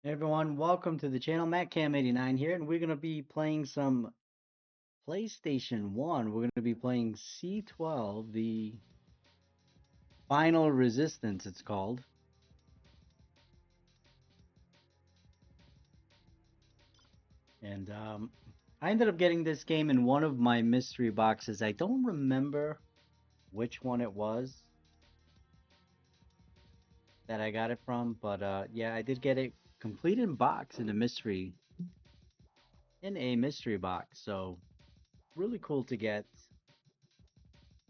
Hey everyone, welcome to the channel. MattCam89 here, and we're going to be playing some PlayStation 1. We're going to be playing C-12, the Final Resistance, it's called. And I ended up getting this game in one of my mystery boxes. I don't remember which one it was that I got it from, but yeah, I did get it complete in box in a mystery box. So really cool to get.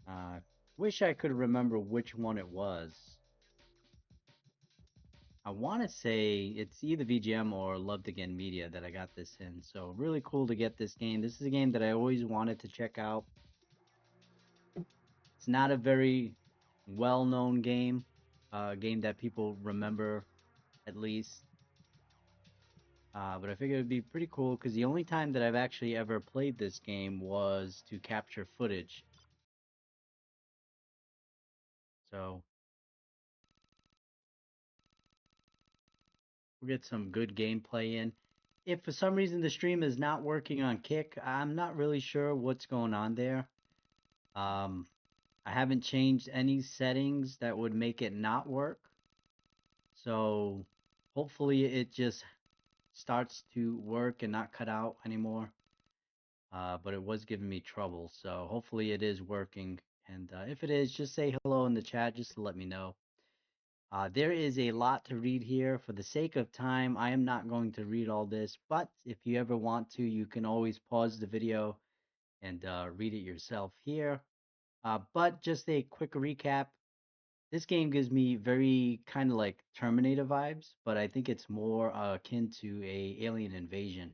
Uh, wish I could remember which one it was. I want to say it's either VGM or Loved Again Media that I got this in. So really cool to get this game. This is a game that I always wanted to check out. It's not a very well-known game, game that people remember at least. But I figured it'd be pretty cool because the only time that I've actually ever played this game was to capture footage. So we'll get some good gameplay in. If for some reason the stream is not working on Kick, I'm not really sure what's going on there. Um, I haven't changed any settings that would make it not work. So hopefully it just starts to work and not cut out anymore. But it was giving me trouble. So hopefully it is working. And if it is, just say hello in the chat just to let me know. There is a lot to read here. For the sake of time, I am not going to read all this. But if you ever want to, you can always pause the video and read it yourself here. But just a quick recap. This game gives me very kind of like Terminator vibes, but I think it's more akin to a alien invasion.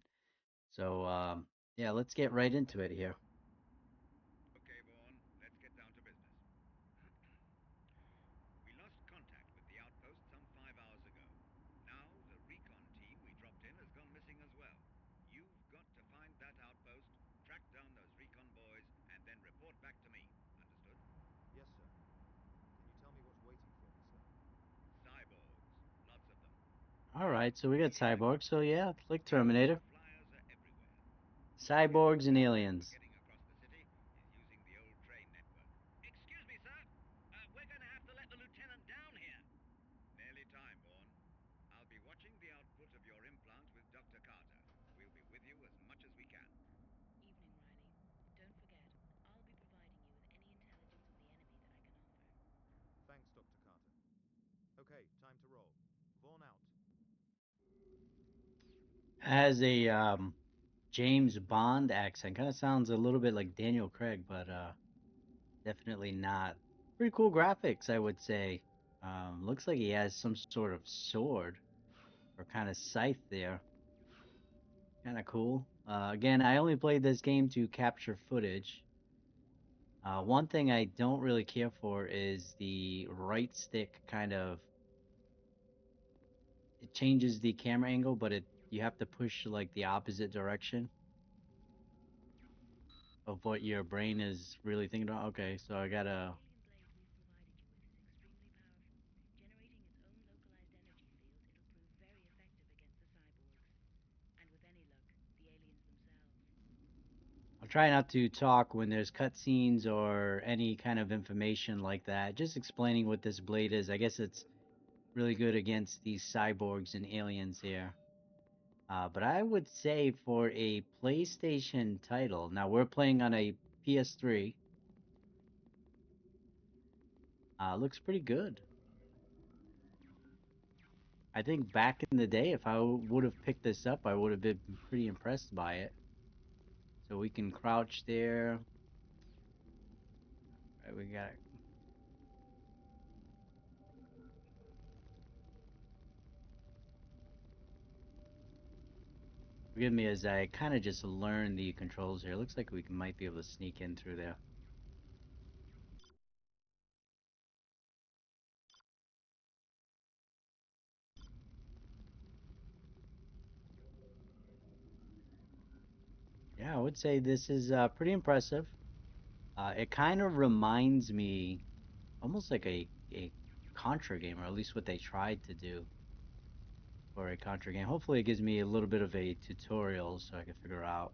So yeah, let's get right into it here. Okay, Vaughn, let's get down to business. We lost contact with the outpost some 5 hours ago. Now, the recon team we dropped in has gone missing as well. You've got to find that outpost, track down those recon boys, and then report back to me. Understood? Yes, sir. Can you tell me what's waiting for me, sir? Cyborgs. Lots of them. All right, so we got Alien Cyborg. So infiltrated. yeah, like Frequent Terminator. flyers are everywhere. I guess the Cyborgs and best way for aliens. getting across the city is using the old train network. Excuse me, sir. We're going to have to let the lieutenant down here. Nearly time, Vaughn. I'll be watching the output of your implant with Dr. Carter. We'll be with you as much as we can. Evening, Riley. Don't forget, I'll be providing you with any intelligence on the enemy that I can offer. Thanks, Dr. Carter. Okay, time to roll. Vaughn out. Has a James Bond accent. Kind of sounds a little bit like Daniel Craig, but definitely not. Pretty cool graphics, I would say. Looks like he has some sort of sword or kind of scythe there. Kind of cool. Again, I only played this game to capture footage. One thing I don't really care for is the right stick kind of, it changes the camera angle, but you have to push like the opposite direction of what your brain is really thinking about. Okay, so I gotta. The alien blade we've provided you with is extremely powerful. Generating its own localized energy field, it'll prove very effective against the cyborgs. And with any luck, the aliens themselves. I'll try not to talk when there's cutscenes or any kind of information like that. Just explaining what this blade is. I guess it's really good against these cyborgs and aliens here. But I would say for a PlayStation title, now we're playing on a PS3, looks pretty good. I think back in the day, if I would have picked this up, I would have been pretty impressed by it. So we can crouch there. Right, we got. Forgive me as I kind of just learn the controls here. Looks like we might be able to sneak in through there. Yeah, I would say this is pretty impressive. It kind of reminds me almost like a Contra game, or at least what they tried to do for a Contra game. Hopefully, it gives me a little bit of a tutorial so I can figure out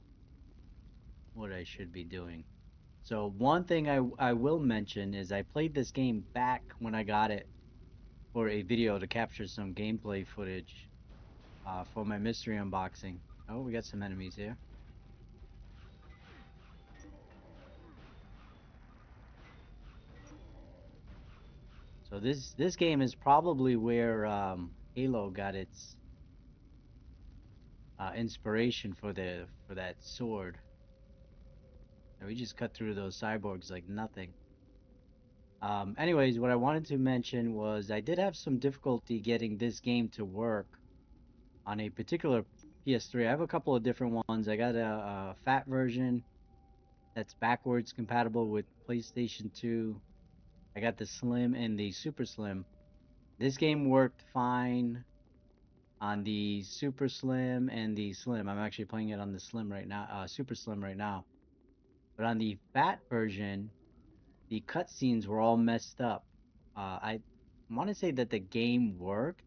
what I should be doing. So one thing I will mention is I played this game back when I got it for a video to capture some gameplay footage for my mystery unboxing. Oh, we got some enemies here. So this game is probably where Halo got its inspiration for that sword. And we just cut through those cyborgs like nothing. Anyways, what I wanted to mention was I did have some difficulty getting this game to work on a particular PS3. I have a couple of different ones. I got a fat version that's backwards compatible with PlayStation 2. I got the slim and the super slim. This game worked fine on the super slim and the slim. I'm actually playing it on the slim right now, super slim right now. But on the fat version, the cutscenes were all messed up. I want to say that the game worked,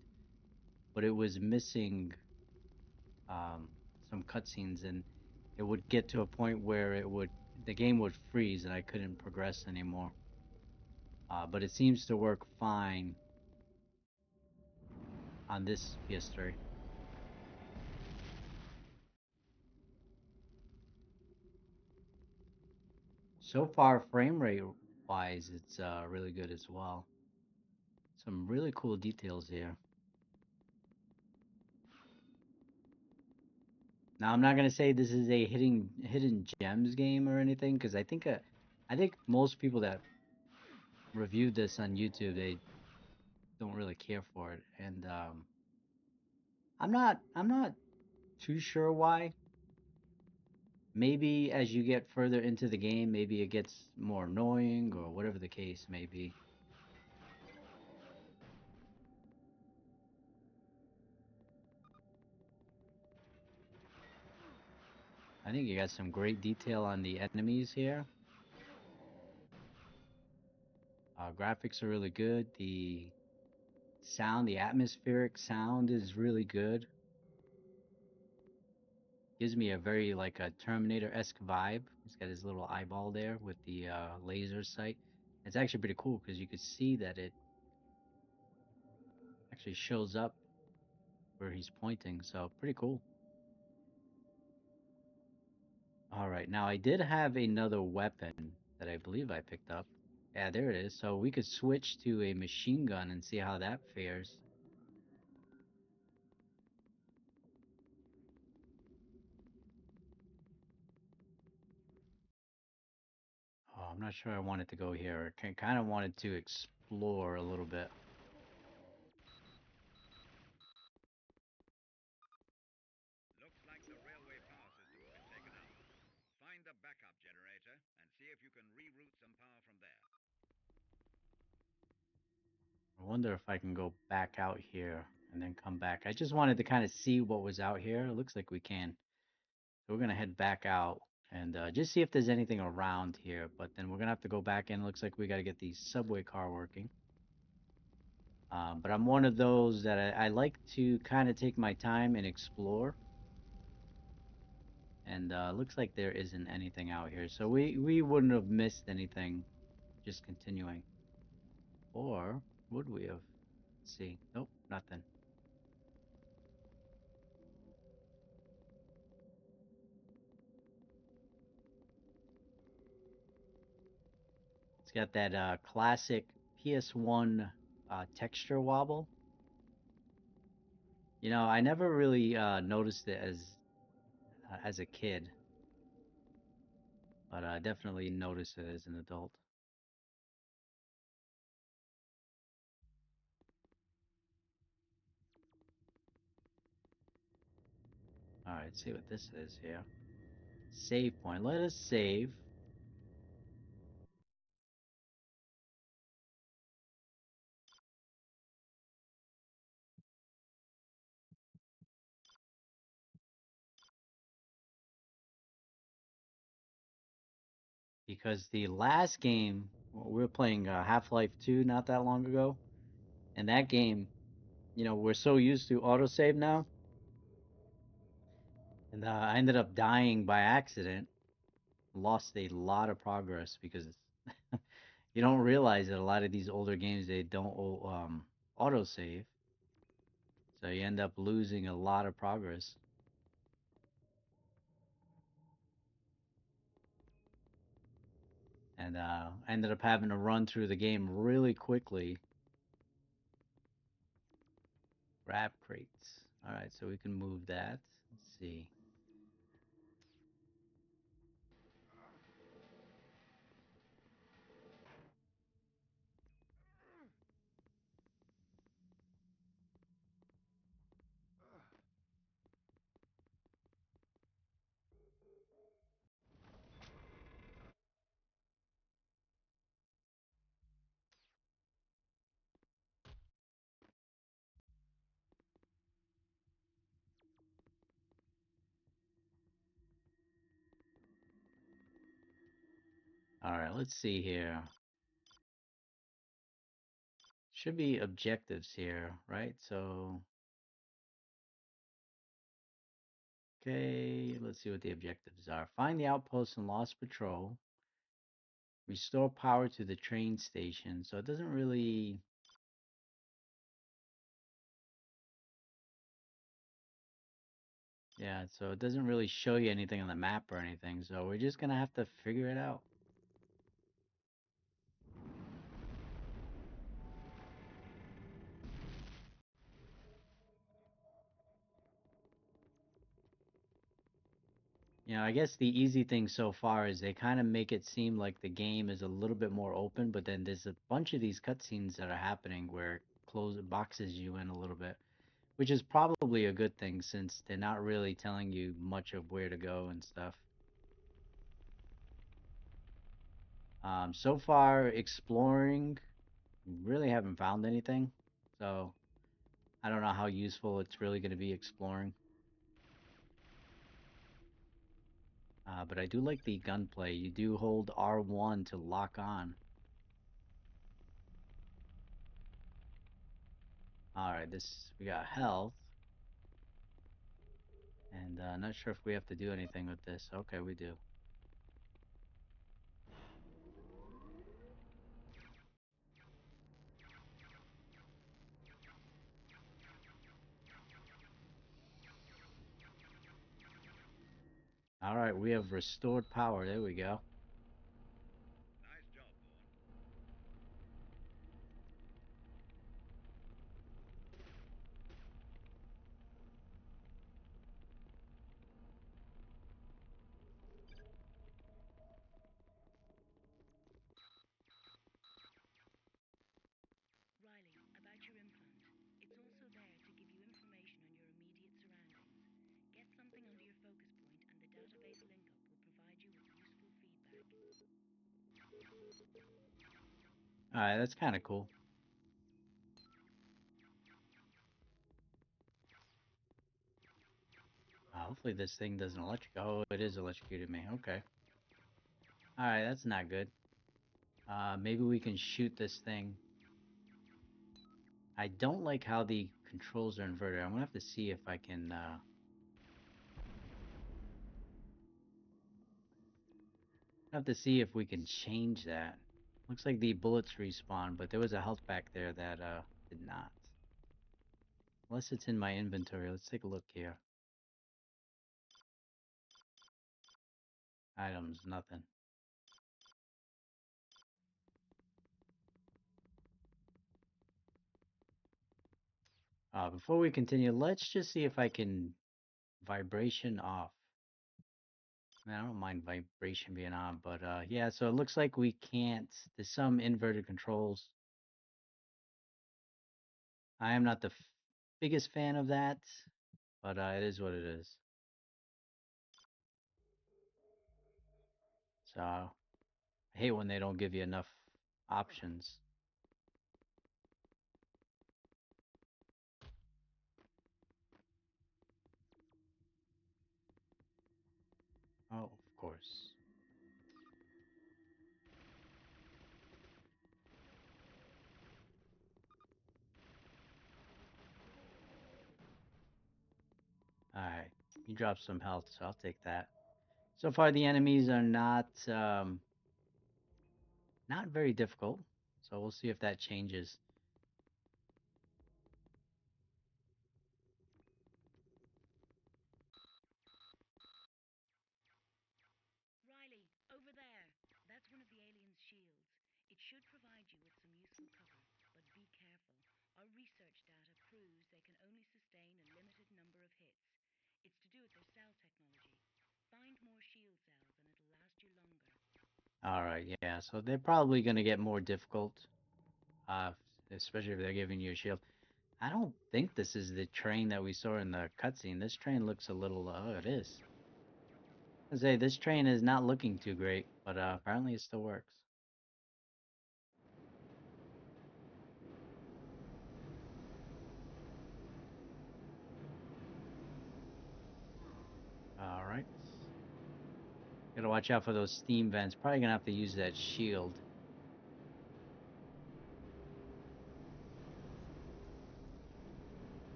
but it was missing um, some cutscenes, and it would get to a point where the game would freeze and I couldn't progress anymore. But it seems to work fine on this PS3. So far, frame rate wise, it's really good as well. Some really cool details here. Now, I'm not gonna say this is a hidden gems game or anything, because I think most people that reviewed this on YouTube, they don't really care for it, and I'm not too sure why. Maybe as you get further into the game, maybe it gets more annoying or whatever the case may be. I think you got some great detail on the enemies here. Graphics are really good. The sound, the atmospheric sound is really good. Gives me a very like a Terminator-esque vibe. He's got his little eyeball there with the laser sight. It's actually pretty cool because you could see that it actually shows up where he's pointing. So pretty cool. All right, now I did have another weapon that I believe I picked up. Yeah, there it is. So we could switch to a machine gun and see how that fares. Oh, I'm not sure I wanted to go here. I kind of wanted to explore a little bit. Looks like the railway power system has been taken out. Find the backup generator and see if you can reroute some power from there. I wonder if I can go back out here and then come back. I just wanted to kind of see what was out here. It looks like we can. So we're gonna head back out and just see if there's anything around here. But then we're gonna have to go back in. Looks like we gotta get the subway car working. But I'm one of those that I like to kind of take my time and explore. And looks like there isn't anything out here. So we wouldn't have missed anything just continuing. Or would we have? Let's see. Nope, nothing. It's got that classic PS1 texture wobble. You know, I never really noticed it as a kid, but I definitely noticed it as an adult. All right, see what this is here. Save point. Let us save. Because the last game, well, we were playing Half-Life 2 not that long ago, and that game, we're so used to autosave now, and I ended up dying by accident. Lost a lot of progress because you don't realize that a lot of these older games they don't autosave, so you end up losing a lot of progress. And I ended up having to run through the game really quickly. Grab crates. All right, so we can move that. Let's see. All right, let's see here. Should be objectives here, right? So, okay, let's see what the objectives are. Find the outpost and lost patrol. Restore power to the train station. So it doesn't really, yeah, so it doesn't really show you anything on the map or anything. So we're just gonna have to figure it out. I guess the easy thing so far is they kind of make it seem like the game is a little bit more open, but then there's a bunch of these cutscenes that are happening where it boxes you in a little bit, which is probably a good thing since they're not really telling you much of where to go and stuff. So far, exploring, really haven't found anything, so I don't know how useful it's really going to be exploring. But I do like the gunplay. You do hold R1 to lock on. All right, we got health, and not sure if we have to do anything with this. Okay, we do. All right, we have restored power. There we go. Nice job, Vaughn. Riley, about your implant. It's also there to give you information on your immediate surroundings. Get something under your focus point, and the database link-up will provide you with useful feedback. All right, that's kind of cool. Hopefully this thing doesn't electrocute. Oh, it is electrocuted me. Okay. All right, that's not good. Maybe we can shoot this thing. I don't like how the controls are inverted. I'm gonna have to see if I can. Have to see if we can change that. Looks like the bullets respawn, but there was a health back there that did not. Unless it's in my inventory. Let's take a look here. Items, nothing. Before we continue, let's just see if I can vibration off. Man, I don't mind vibration being on, but yeah, so it looks like we can't. There's some inverted controls. I am not the biggest fan of that, but it is what it is. So I hate when they don't give you enough options. Oh, of course. You dropped some health, so I'll take that. So far, the enemies are not very difficult. So we'll see if that changes. Riley, over there. That's one of the alien's shields. It should provide you with some useful cover, but be careful. Our research data proves they can only sustain a limited number of hits. It's to do with their cell technology. Find more shield cells and it'll last you longer. All right, yeah. So they're probably going to get more difficult, uh, especially if they're giving you a shield. I don't think this is the train that we saw in the cutscene. This train looks a little. Oh, it is. I say this train is not looking too great, but apparently it still works. All right. Gotta watch out for those steam vents. Probably gonna have to use that shield.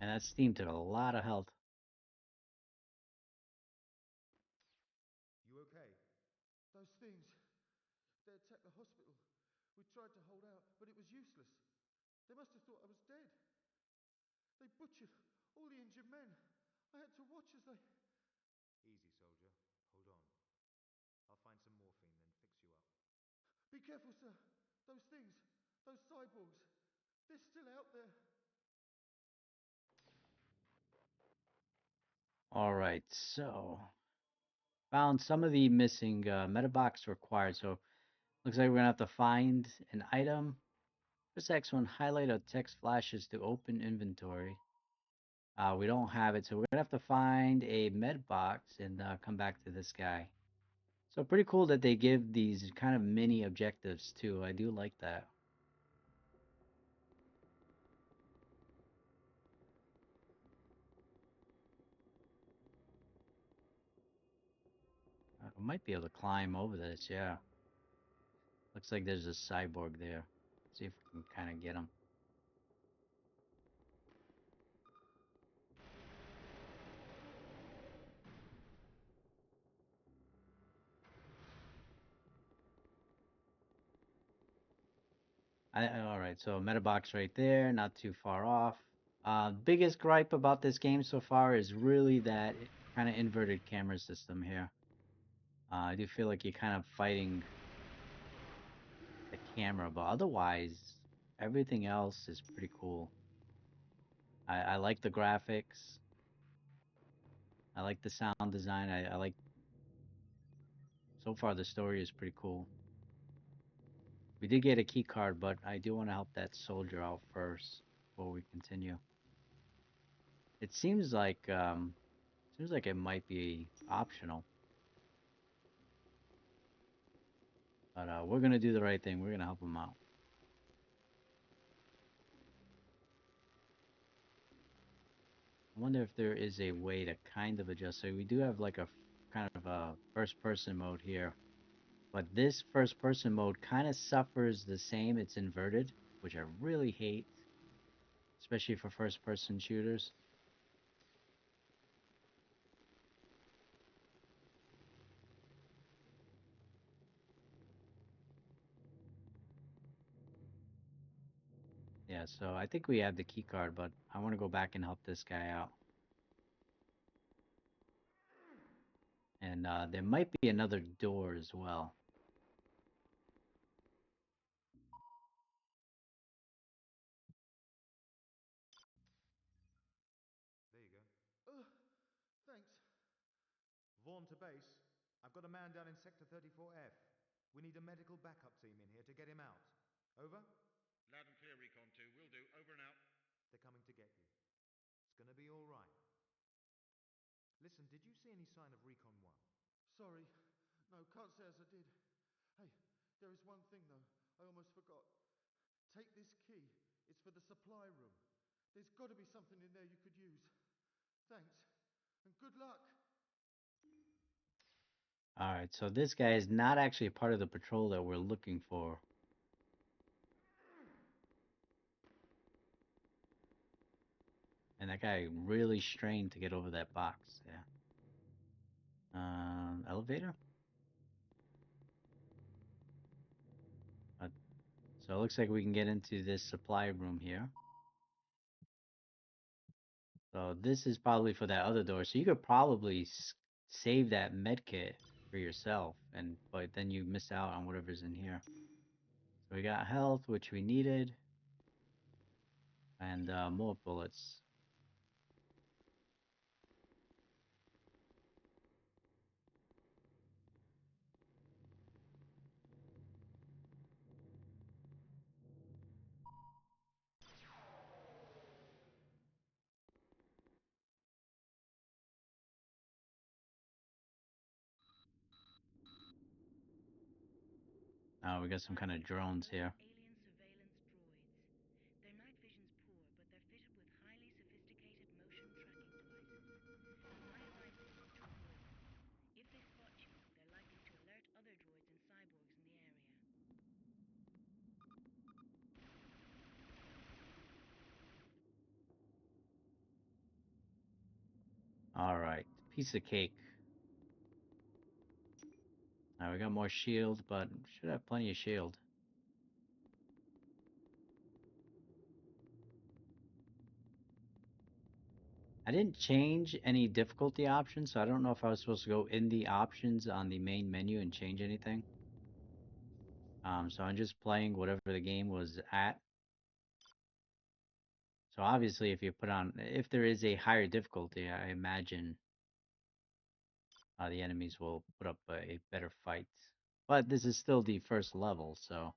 And that steam took a lot of health. You okay? Those things, they attacked the hospital. We tried to hold out, but it was useless. They must have thought I was dead. They butchered all the injured men. I had to watch as they... Easy, soldier. Hold on. I'll find some morphine, then fix you up. Be careful, sir. Those things, those cyborgs, they're still out there. All right, so found some of the missing metabox required. So looks like we're gonna have to find an item. Press X one, highlight or text flashes to open inventory. We don't have it, so we're gonna have to find a med box and come back to this guy. So pretty cool that they give these kind of mini objectives too. I do like that. I might be able to climb over this. Yeah, looks like there's a cyborg there. See if we can kind of get him. All right, so meta box right there, not too far off. Biggest gripe about this game so far is really that kind of inverted camera system here. I do feel like you're kind of fighting the camera, but otherwise, everything else is pretty cool. I like the graphics. I like the sound design. I like, so far the story is pretty cool. We did get a key card, but I do want to help that soldier out first before we continue. It seems like it might be optional, but we're gonna do the right thing. We're gonna help him out. I wonder if there is a way to kind of adjust. So we do have like a kind of a first person mode here, but this first person mode kind of suffers the same. It's inverted, which I really hate, especially for first person shooters. Yeah, so I think we have the key card, but I want to go back and help this guy out. And there might be another door as well. There you go. Thanks. Vaughn to base. I've got a man down in Sector 34F. We need a medical backup team in here to get him out. Over? Loud and clear, Recon 2. Will do. Over and out. They're coming to get you. It's gonna be all right. Listen, did you see any sign of Recon 1? Sorry. No, can't say as I did. Hey, there is one thing though. I almost forgot. Take this key. It's for the supply room. There's got to be something in there you could use. Thanks. And good luck. All right, so this guy is not actually a part of the patrol that we're looking for. And that guy really strained to get over that box. Yeah. Elevator? Uh, so it looks like we can get into this supply room here. So this is probably for that other door. So you could probably save that med kit for yourself, but then you miss out on whatever's in here. So we got health, which we needed, and more bullets. We got some kind of drones here. Alien surveillance droids. Their night vision's poor, but they're fitted with highly sophisticated motion tracking devices. My advice is to avoid them. If they spot you, they're likely to alert other droids and cyborgs in the area. All right, piece of cake. We got more shield, but should have plenty of shield. I didn't change any difficulty options, so I don't know if I was supposed to go in the options on the main menu and change anything. So I'm just playing whatever the game was at. So obviously, if there is a higher difficulty, I imagine the enemies will put up a better fight. But this is still the first level, so.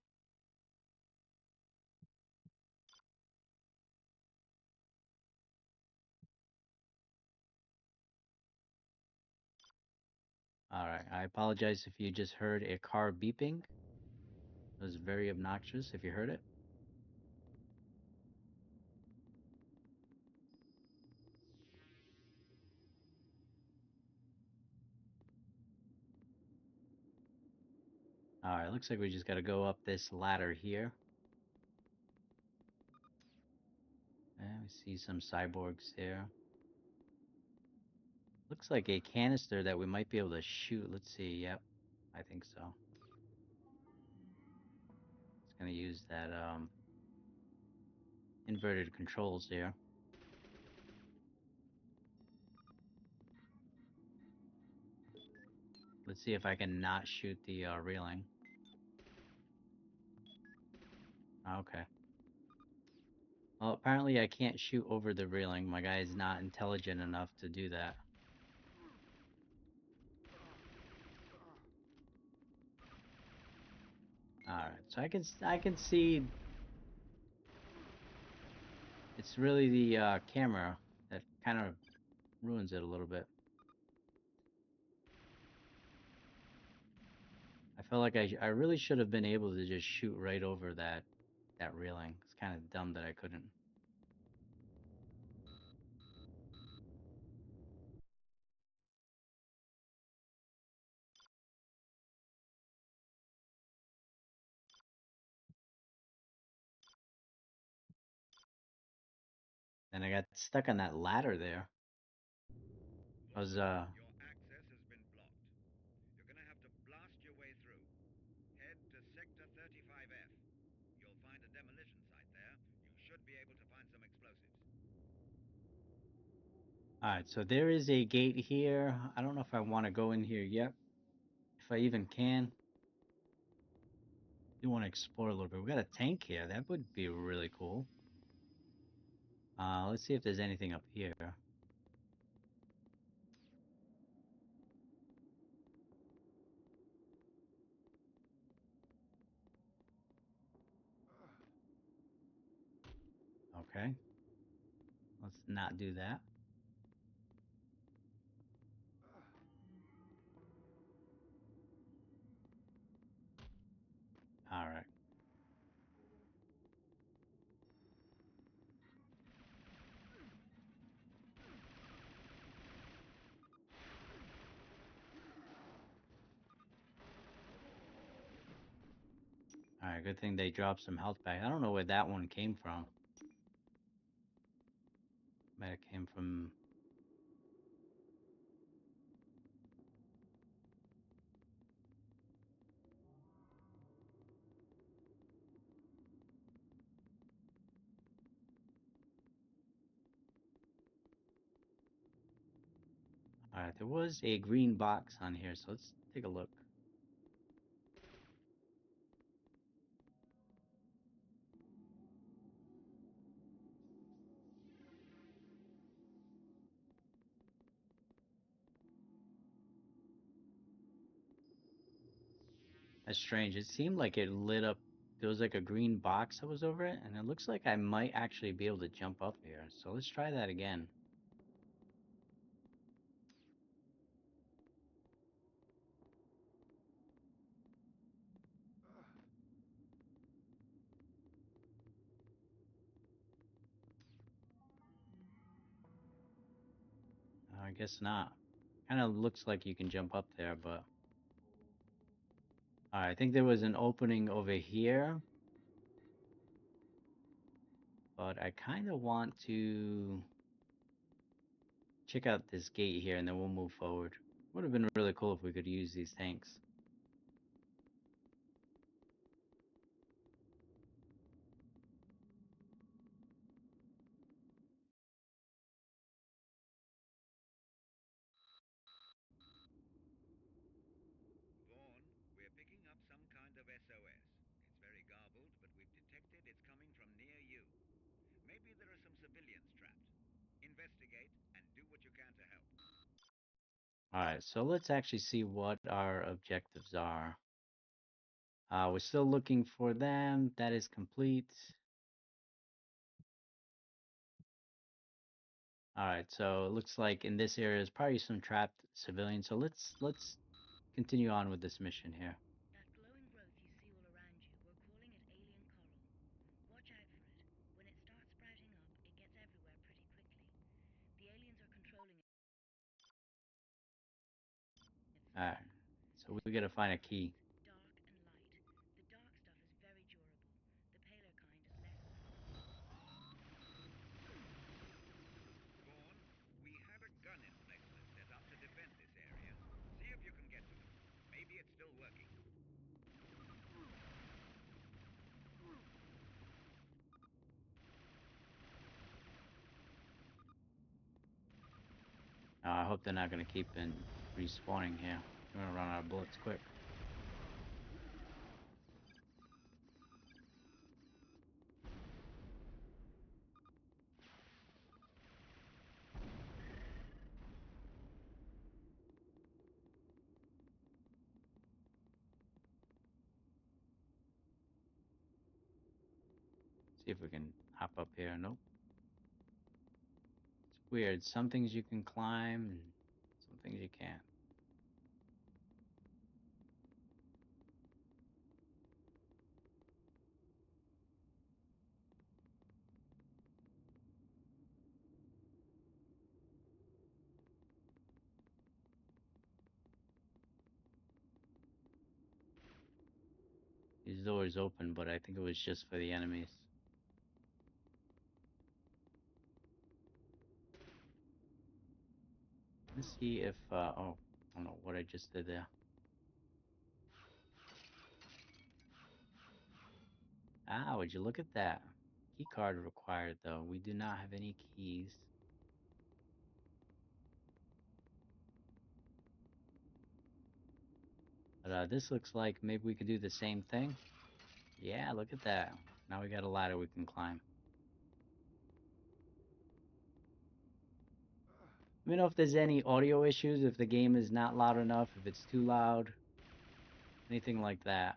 Alright, I apologize if you just heard a car beeping. It was very obnoxious if you heard it. Alright, looks like we just gotta go up this ladder here. And we see some cyborgs there. Looks like a canister that we might be able to shoot. Let's see. Yep, I think so. It's gonna use that inverted controls here. Let's see if I can not shoot the railing. Okay. Well, apparently I can't shoot over the railing. My guy is not intelligent enough to do that. Alright, so I can see it's really the camera that kind of ruins it a little bit. I felt like I really should have been able to just shoot right over that railing. It's kind of dumb that I couldn't. And I got stuck on that ladder there. I was Your access has been blocked. You're gonna have to blast your way through. Head to Sector 35F. You'll find a demolition site there. You should be able to find some explosives. Alright, so there is a gate here. I don't know if I want to go in here yet. If I even can. I do want to explore a little bit. We got a tank here. That would be really cool. Let's see if there's anything up here. Okay. Let's not do that. Alright. Alright, good thing they dropped some health back. I don't know where that one came from. Might have came from... Alright, there was a green box on here, so let's take a look. That's strange. It seemed like it lit up. There was like a green box that was over it, and it looks like I might actually be able to jump up here. So let's try that again. I guess not. Kind of looks like you can jump up there, but... Alright, I think there was an opening over here, but I kind of want to check out this gate here, and then we'll move forward. Would have been really cool if we could use these tanks. Vaughn, we're picking up some kind of SOS. It's very garbled, but we've detected it's coming from near you. Maybe there are some civilians trapped. Investigate and do what you can to help. Alright, so let's actually see what our objectives are. We're still looking for them. That is complete. Alright, so it looks like in this area is probably some trapped civilians. So let's continue on with this mission here. That glowing growth you see all around you, we're calling it alien coral. Watch out for it. When it starts sprouting up, it gets everywhere pretty quickly. The aliens are controlling it Alright, slowly. so There's we gotta two find a colors, key. dark and light. The dark stuff is very durable. The paler kind is less so. Vaughn, we had a gun emplacement set up to defend this area. See if you can get to it. Maybe it's still working. I hope they're not gonna keep respawning here. We're gonna run out of bullets quick. See if we can hop up here. Nope. It's weird. Some things you can climb, and some things you can't. These doors open, but I think it was just for the enemies. Let's see if, oh, I don't know what I just did there. Ah, would you look at that? Key card required, though. We do not have any keys. But this looks like maybe we could do the same thing. Yeah, look at that. Now we got a ladder we can climb. Let me know if there's any audio issues, if the game is not loud enough, if it's too loud, anything like that.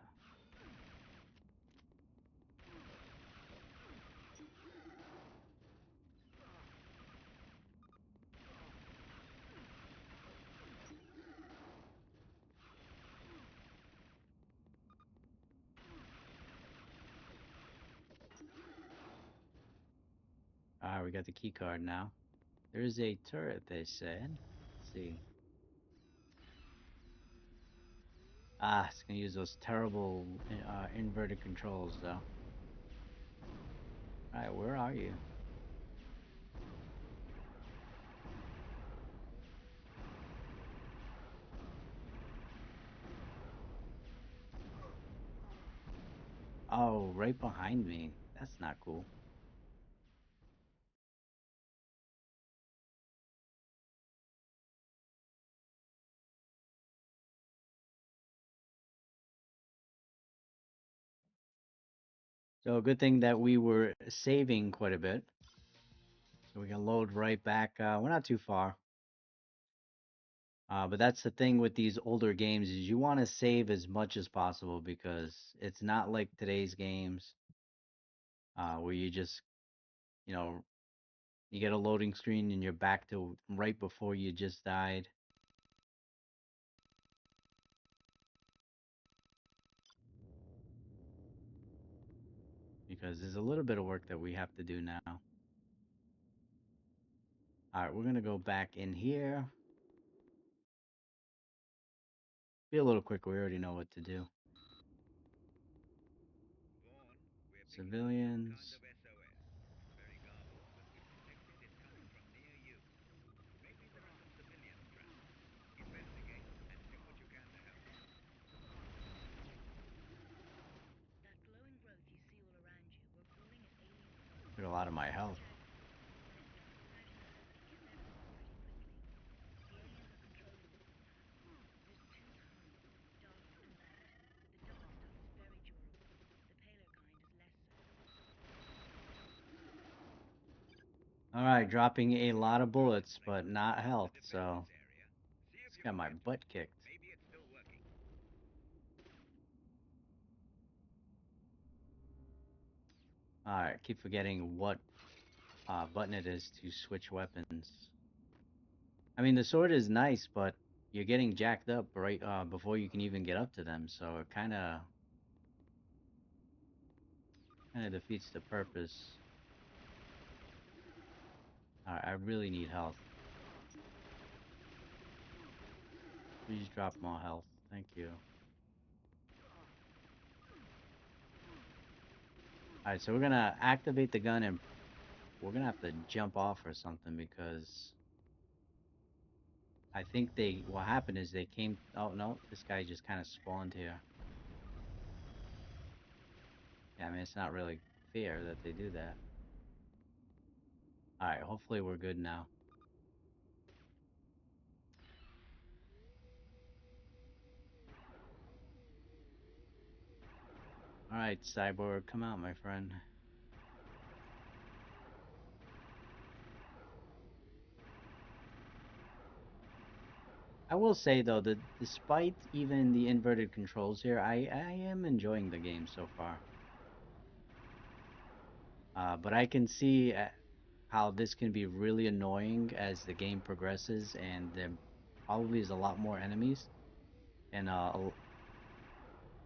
Alright, we got the key card now. There's a turret, they said. Let's see. Ah, it's gonna use those terrible inverted controls though. All right, where are you? Oh, right behind me. That's not cool. So good thing that we were saving quite a bit. So we can load right back. We're not too far. But that's the thing with these older games is you want to save as much as possible because it's not like today's games where you just, you know, you get a loading screen and you're back to right before you just died. Because there's a little bit of work that we have to do now. All right, we're gonna go back in here. Be a little quicker. We already know what to do. Vaughn, we're picking up some kind Civilians. of SOS. It's very garbled, but we suspect it's coming from near you. Maybe there are some civilians trapped. Investigate and do what you can to help. That glowing growth you see all around you, we're calling it alien psone. Took a lot of my It's health. deadly. When it starts spreading out, it can then move pretty quickly. The aliens are controlling this somehow. There's two kinds, dark and light. The dark stuff is very durable. The paler kind is less so. All right, dropping a lot of We're on its bullets, way. but not Let's health. defend So this area. See if just you got can my get to it. butt kicked. Maybe it's still working. All right, keep forgetting what button it is to switch weapons. I mean, the sword is nice, but you're getting jacked up right before you can even get up to them, so it kind of defeats the purpose. All right, I really need health. Please drop more health. Thank you. All right, so we're gonna activate the gun and we're gonna have to jump off or something because I think what happened is they came. Oh no, this guy just kind of spawned here. Yeah, I mean it's not really fair that they do that. All right, hopefully we're good now. All right, Cyborg, come out, my friend. I will say though that despite even the inverted controls here, I am enjoying the game so far. But I can see how this can be really annoying as the game progresses, and there probably is a lot more enemies and a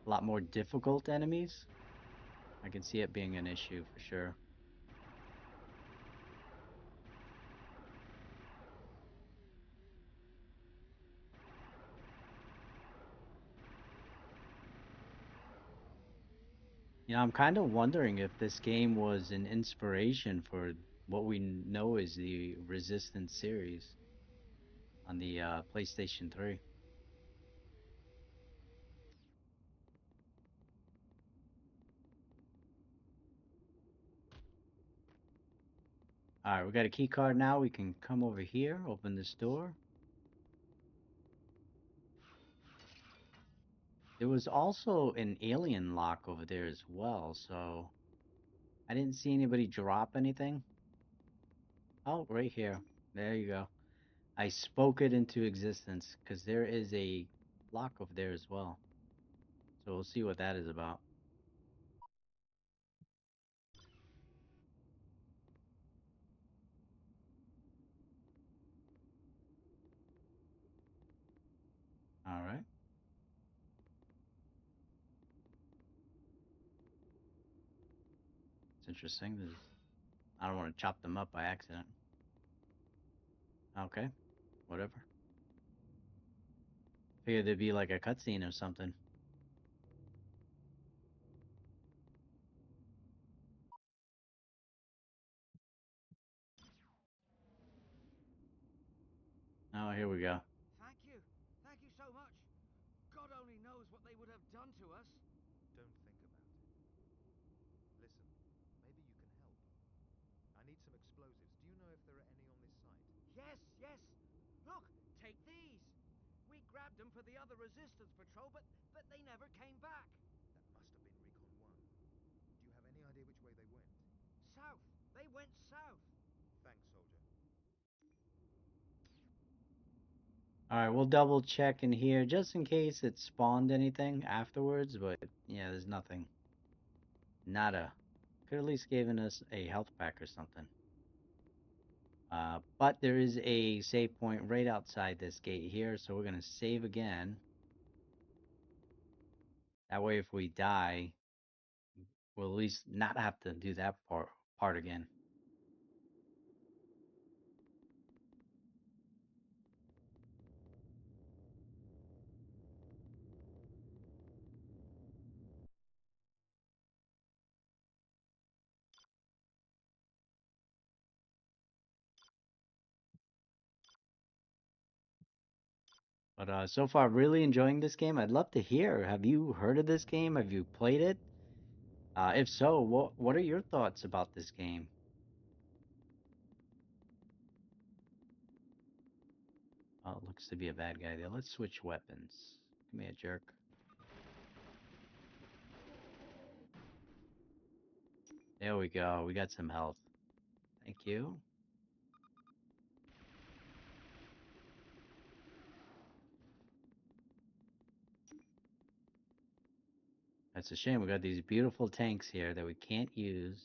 lot more difficult enemies. I can see it being an issue for sure. You know, I'm kind of wondering if this game was an inspiration for what we know is the Resistance series on the PlayStation 3. All right, we got a key card now. We can come over here, open this door. There was also an alien lock over there as well, so I didn't see anybody drop anything. Oh, right here. There you go. I spoke it into existence because there is a lock over there as well. So we'll see what that is about. All right. It's interesting. I don't want to chop them up by accident. Okay, whatever. Figured there'd be like a cutscene or something. here we go. Thank you. Thank you so much. God only knows what they would have done to us. Don't think about it. Listen, maybe you can help. I need some explosives. Do you know if there are any on this site? Yes, yes. Look, take these. We grabbed them for the other resistance patrol, but they never came back. That must have been Recon 1. Do you have any idea which way they went? South. They went south. Thanks, soldier. All right, we'll double check in here just in case it spawned anything afterwards, but yeah, there's nothing. Nada. Could at least given us a health pack or something. But there is a save point right outside this gate here, so we're gonna save again. That way, if we die, we'll at least not have to do that part again. But so far, really enjoying this game. I'd love to hear. Have you heard of this game? Have you played it? If so, what are your thoughts about this game? Oh, it looks to be a bad guy there. Let's switch weapons. Come here, jerk. There we go. We got some health. Thank you. That's a shame. We got these beautiful tanks here that we can't use.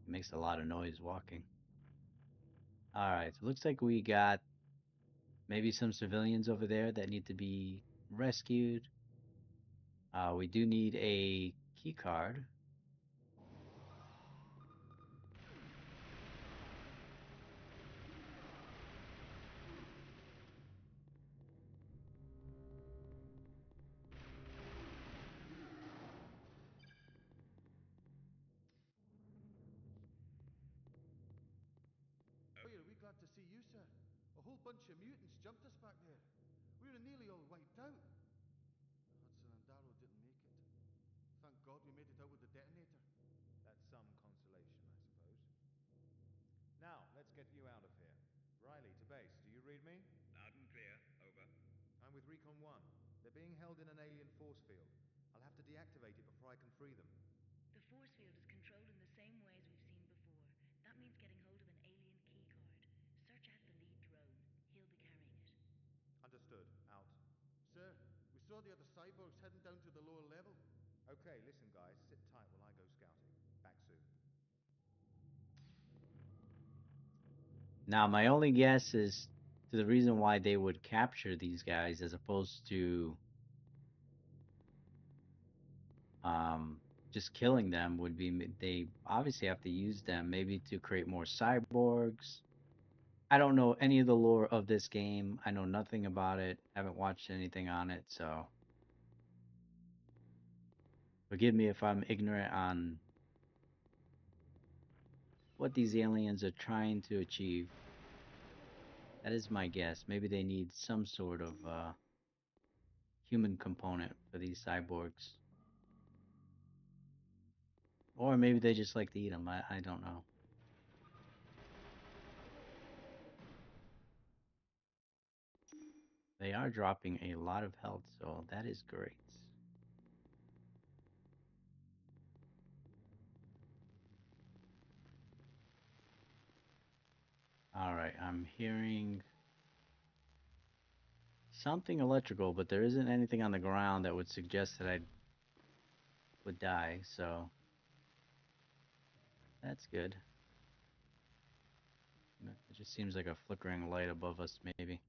It makes a lot of noise walking. All right. So it looks like we got maybe some civilians over there that need to be rescued. We do need a key card. Oh, are we glad to see you, sir? A whole bunch of mutants jumped us back there. We were nearly all wiped out. Hudson and Darrow didn't make it. Thank God we made it out with the detonator. That's some consolation, I suppose. Now, let's get you out of here. Riley, to base. Do you read me? Loud and clear. Over. I'm with Recon 1. They're being held in an alien force field. I'll have to deactivate it before I can free them. The force field is controlled in the same way as we've seen before. That means getting hold of an alien keycard. Search out the lead drone. He'll be carrying it. Understood. Out. Sir, we saw the other cyborgs heading down to the lower level. Okay, listen, guys. Sit tight while I go scouting. Back soon. Now, my only guess is to the reason why they would capture these guys as opposed to um, just killing them would be they obviously have to use them maybe to create more cyborgs. I don't know any of the lore of this game. I know nothing about it. Haven't watched anything on it, so forgive me if I'm ignorant on what these aliens are trying to achieve. That is my guess. Maybe they need some sort of human component for these cyborgs. Or maybe they just like to eat them. I don't know. They are dropping a lot of health, so that is great. Alright, I'm hearing something electrical, but there isn't anything on the ground that would suggest that I would die, so that's good. It just seems like a flickering light above us, maybe.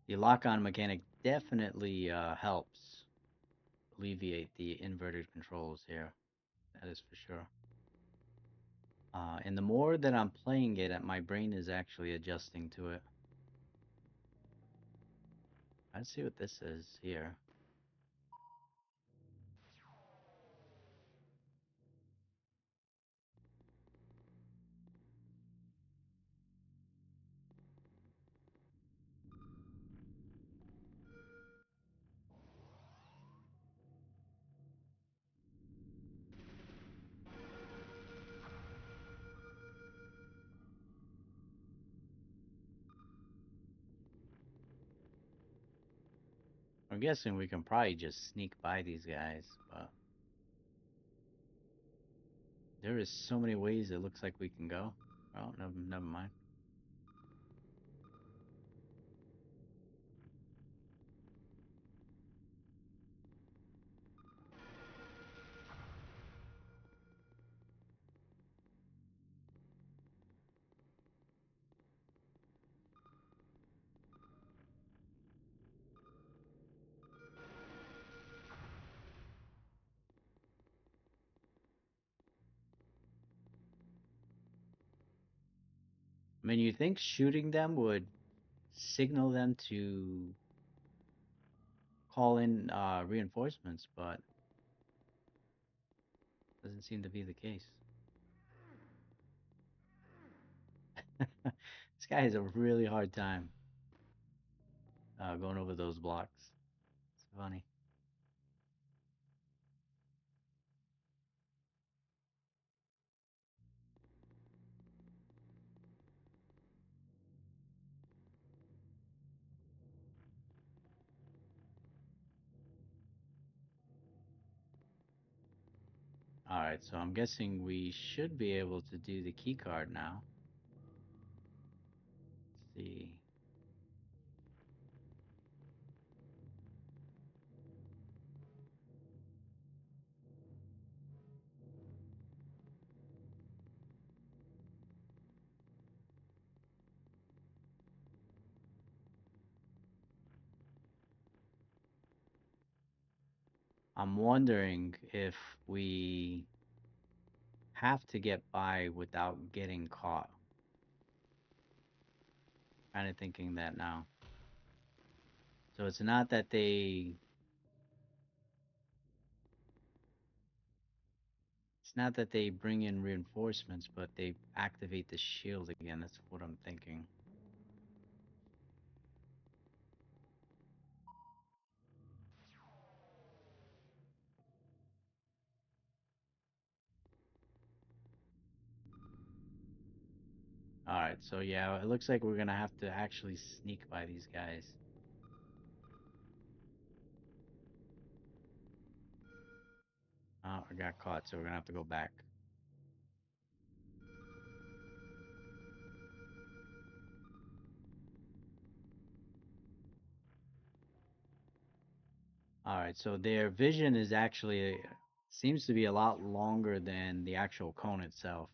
The lock-on mechanic definitely helps. alleviate the inverted controls here. That is for sure. And the more that I'm playing it, my brain is actually adjusting to it. Let's see what this is here. I'm guessing we can probably just sneak by these guys, but there is so many ways it looks like we can go. Oh, never mind. I mean, you think shooting them would signal them to call in reinforcements, but doesn't seem to be the case. This guy has a really hard time going over those blocks. It's funny. All right, so I'm guessing we should be able to do the key card now. Let's see. I'm wondering if we have to get by without getting caught. Kind of thinking that now. So it's not that they bring in reinforcements, but they activate the shield again. That's what I'm thinking. All right, so yeah, it looks like we're gonna have to actually sneak by these guys. Oh, I got caught, so we're gonna have to go back. All right, so their vision is actually seems to be a lot longer than the actual cone itself.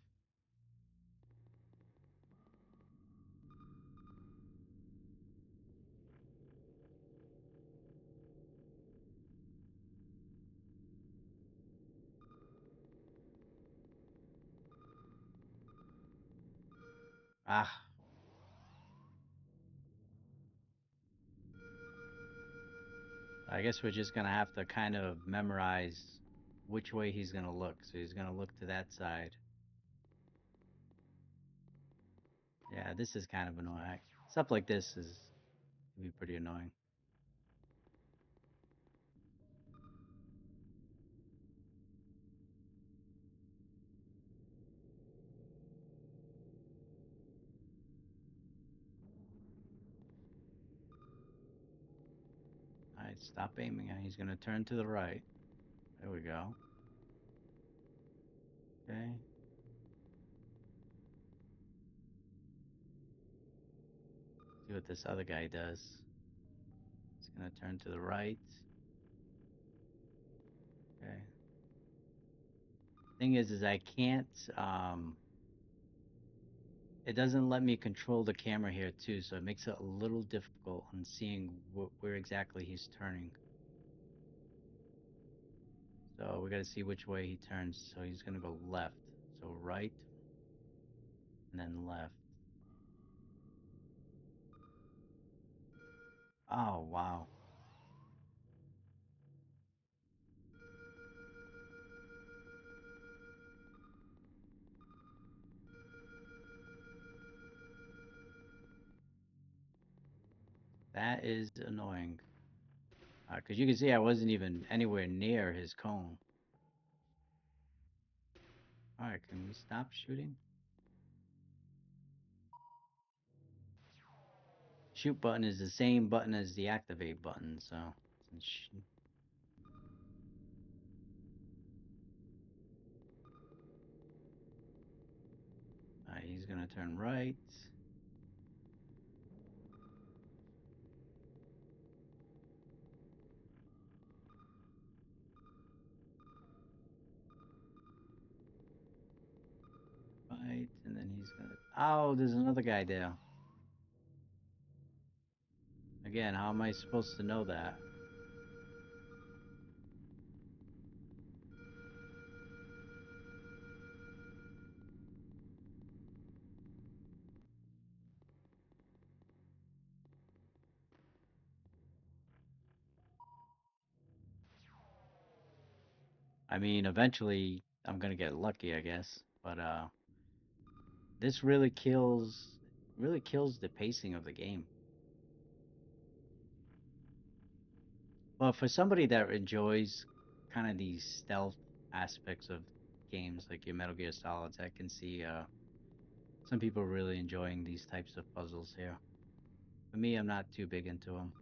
Ah, I guess we're just gonna have to kind of memorize which way he's gonna look. So he's gonna look to that side. Yeah, this is kind of annoying. Stuff like this is can be pretty annoying. All right, stop aiming. He's gonna turn to the right. There we go. Okay. See what this other guy does. He's gonna turn to the right. Okay. Thing is I can't. It doesn't let me control the camera here too, so it makes it a little difficult on seeing where exactly he's turning. So we got to see which way he turns. So he's going to go left. So right and then left. Oh, wow. That is annoying. Because you can see I wasn't even anywhere near his cone. Alright, can we stop shooting? Shoot button is the same button as the activate button, so... Alright, he's gonna turn right. Right, and then he's gonna... Oh, there's another guy there. Again, how am I supposed to know that? I mean, eventually I'm gonna get lucky, I guess. But this really kills the pacing of the game. Well, for somebody that enjoys kind of these stealth aspects of games like your Metal Gear Solids, I can see some people really enjoying these types of puzzles here. For me, I'm not too big into them.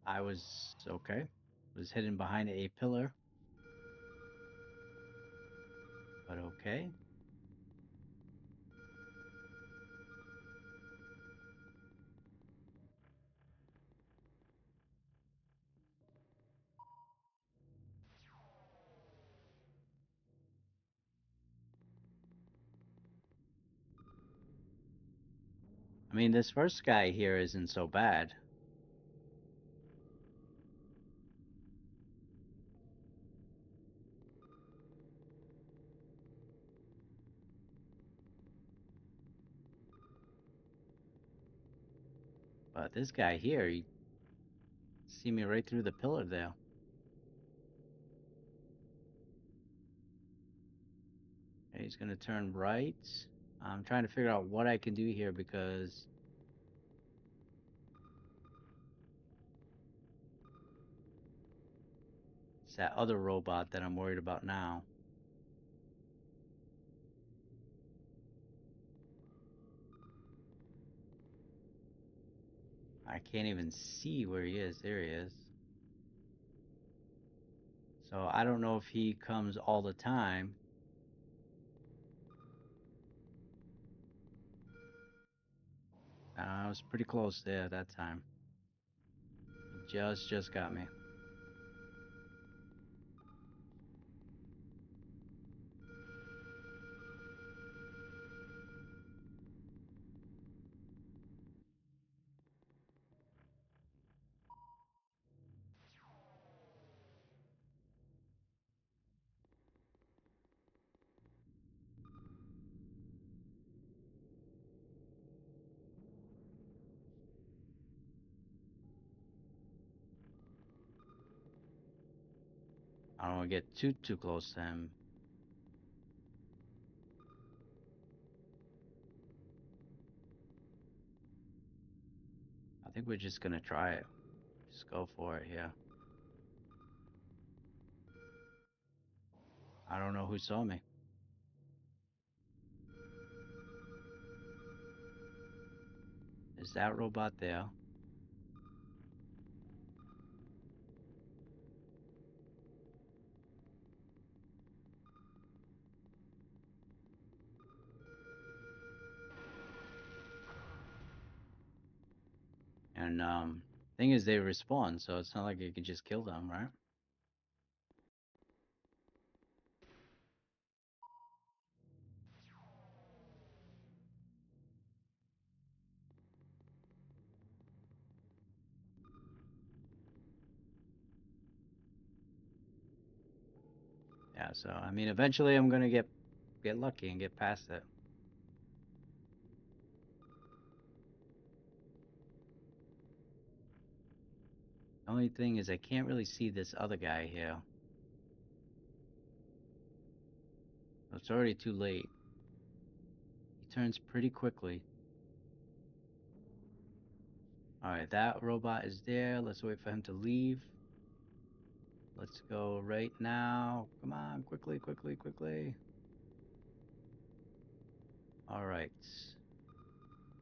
I was okay. Was hidden behind a pillar, but okay. I mean, this first guy here isn't so bad. But this guy here, he see me right through the pillar there. Okay, he's gonna turn right. I'm trying to figure out what I can do here because it's that other robot that I'm worried about now. I can't even see where he is. There he is. So I don't know if he comes all the time. I was pretty close there that time. He just got me. I don't want to get too close to him. I think we're just gonna try it. Just go for it, yeah. I don't know who saw me. Is that robot there? And thing is they respawn, so it's not like you can just kill them, right? Yeah, so I mean, eventually I'm gonna get lucky and get past it. The only thing is I can't really see this other guy here. It's already too late. He turns pretty quickly. Alright, that robot is there. Let's wait for him to leave. Let's go right now. Come on, quickly, quickly, quickly. Alright.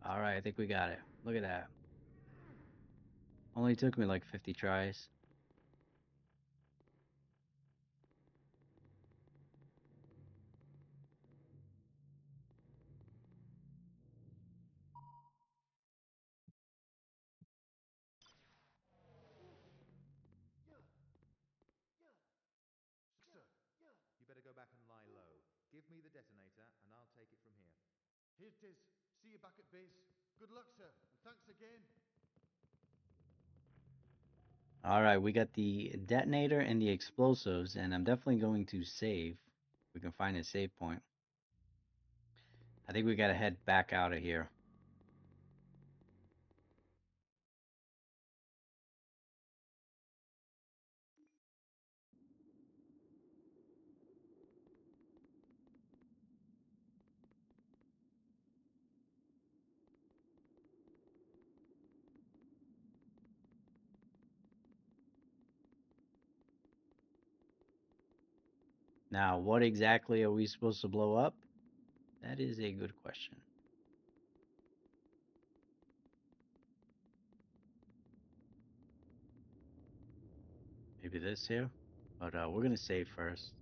Alright, I think we got it. Look at that. Only took me like 50 tries. Sir, You better go back and lie low. Give me the detonator, and I'll take it from here. here it is. See you back at base. Good luck, sir, and thanks again. Alright, we got the detonator and the explosives, and I'm definitely going to save. We can find a save point. I think we gotta head back out of here. Now, what exactly are we supposed to blow up? That is a good question. Maybe this here? But we're gonna save first.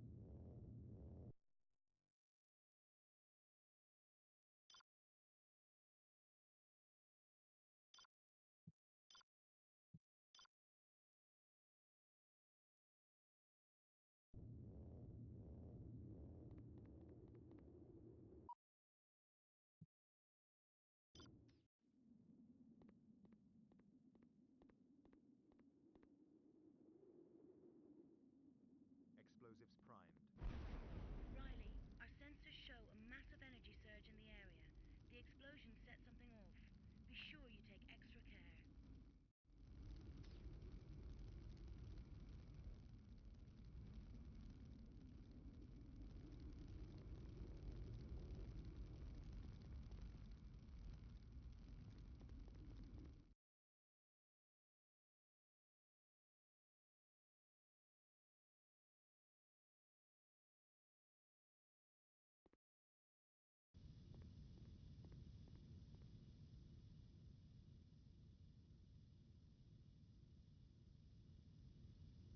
Explosives primed. Riley, our sensors show a massive energy surge in the area. The explosion set something off. Be sure you take extra care.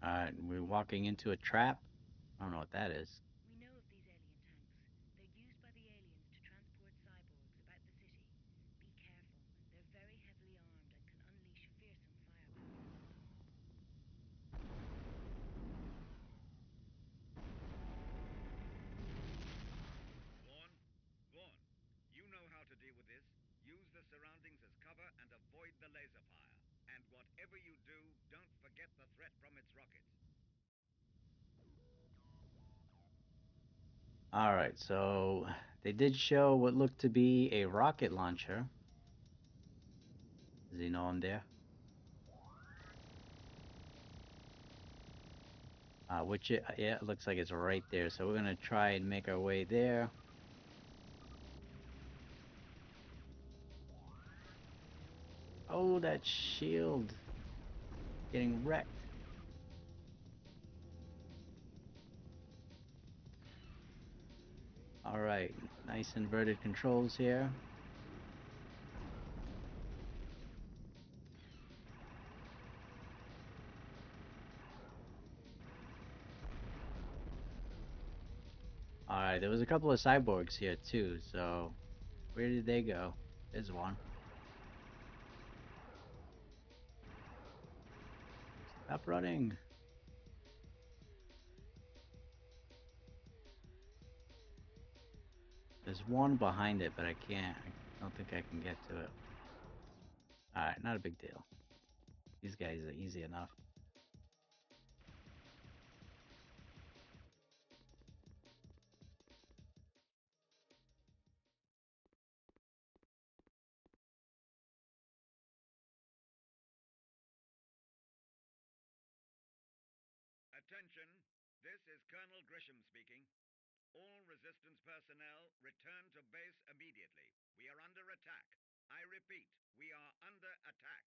Alright, we're walking into a trap. I don't know what that is. We know of these alien tanks. They're used by the aliens to transport cyborgs about the city. Be careful. They're very heavily armed and can unleash fearsome firepower. Vaughn, Vaughn, you know how to deal with this. Use the surroundings as cover and avoid the laser fire. And whatever you do, don't forget the threat from its rockets. Alright, so they did show what looked to be a rocket launcher. Does he know I'm there? Yeah, it looks like it's right there. So we're gonna try and make our way there. Oh, that shield getting wrecked. Alright, nice inverted controls here. Alright, there was a couple of cyborgs here too, so where did they go? There's one. Stop running. There's one behind it, but I can't. I don't think I can get to it. Alright, not a big deal. These guys are easy enough. Attention, this is Colonel Grisham speaking. All resistance personnel return to base immediately. We are under attack. I repeat, we are under attack.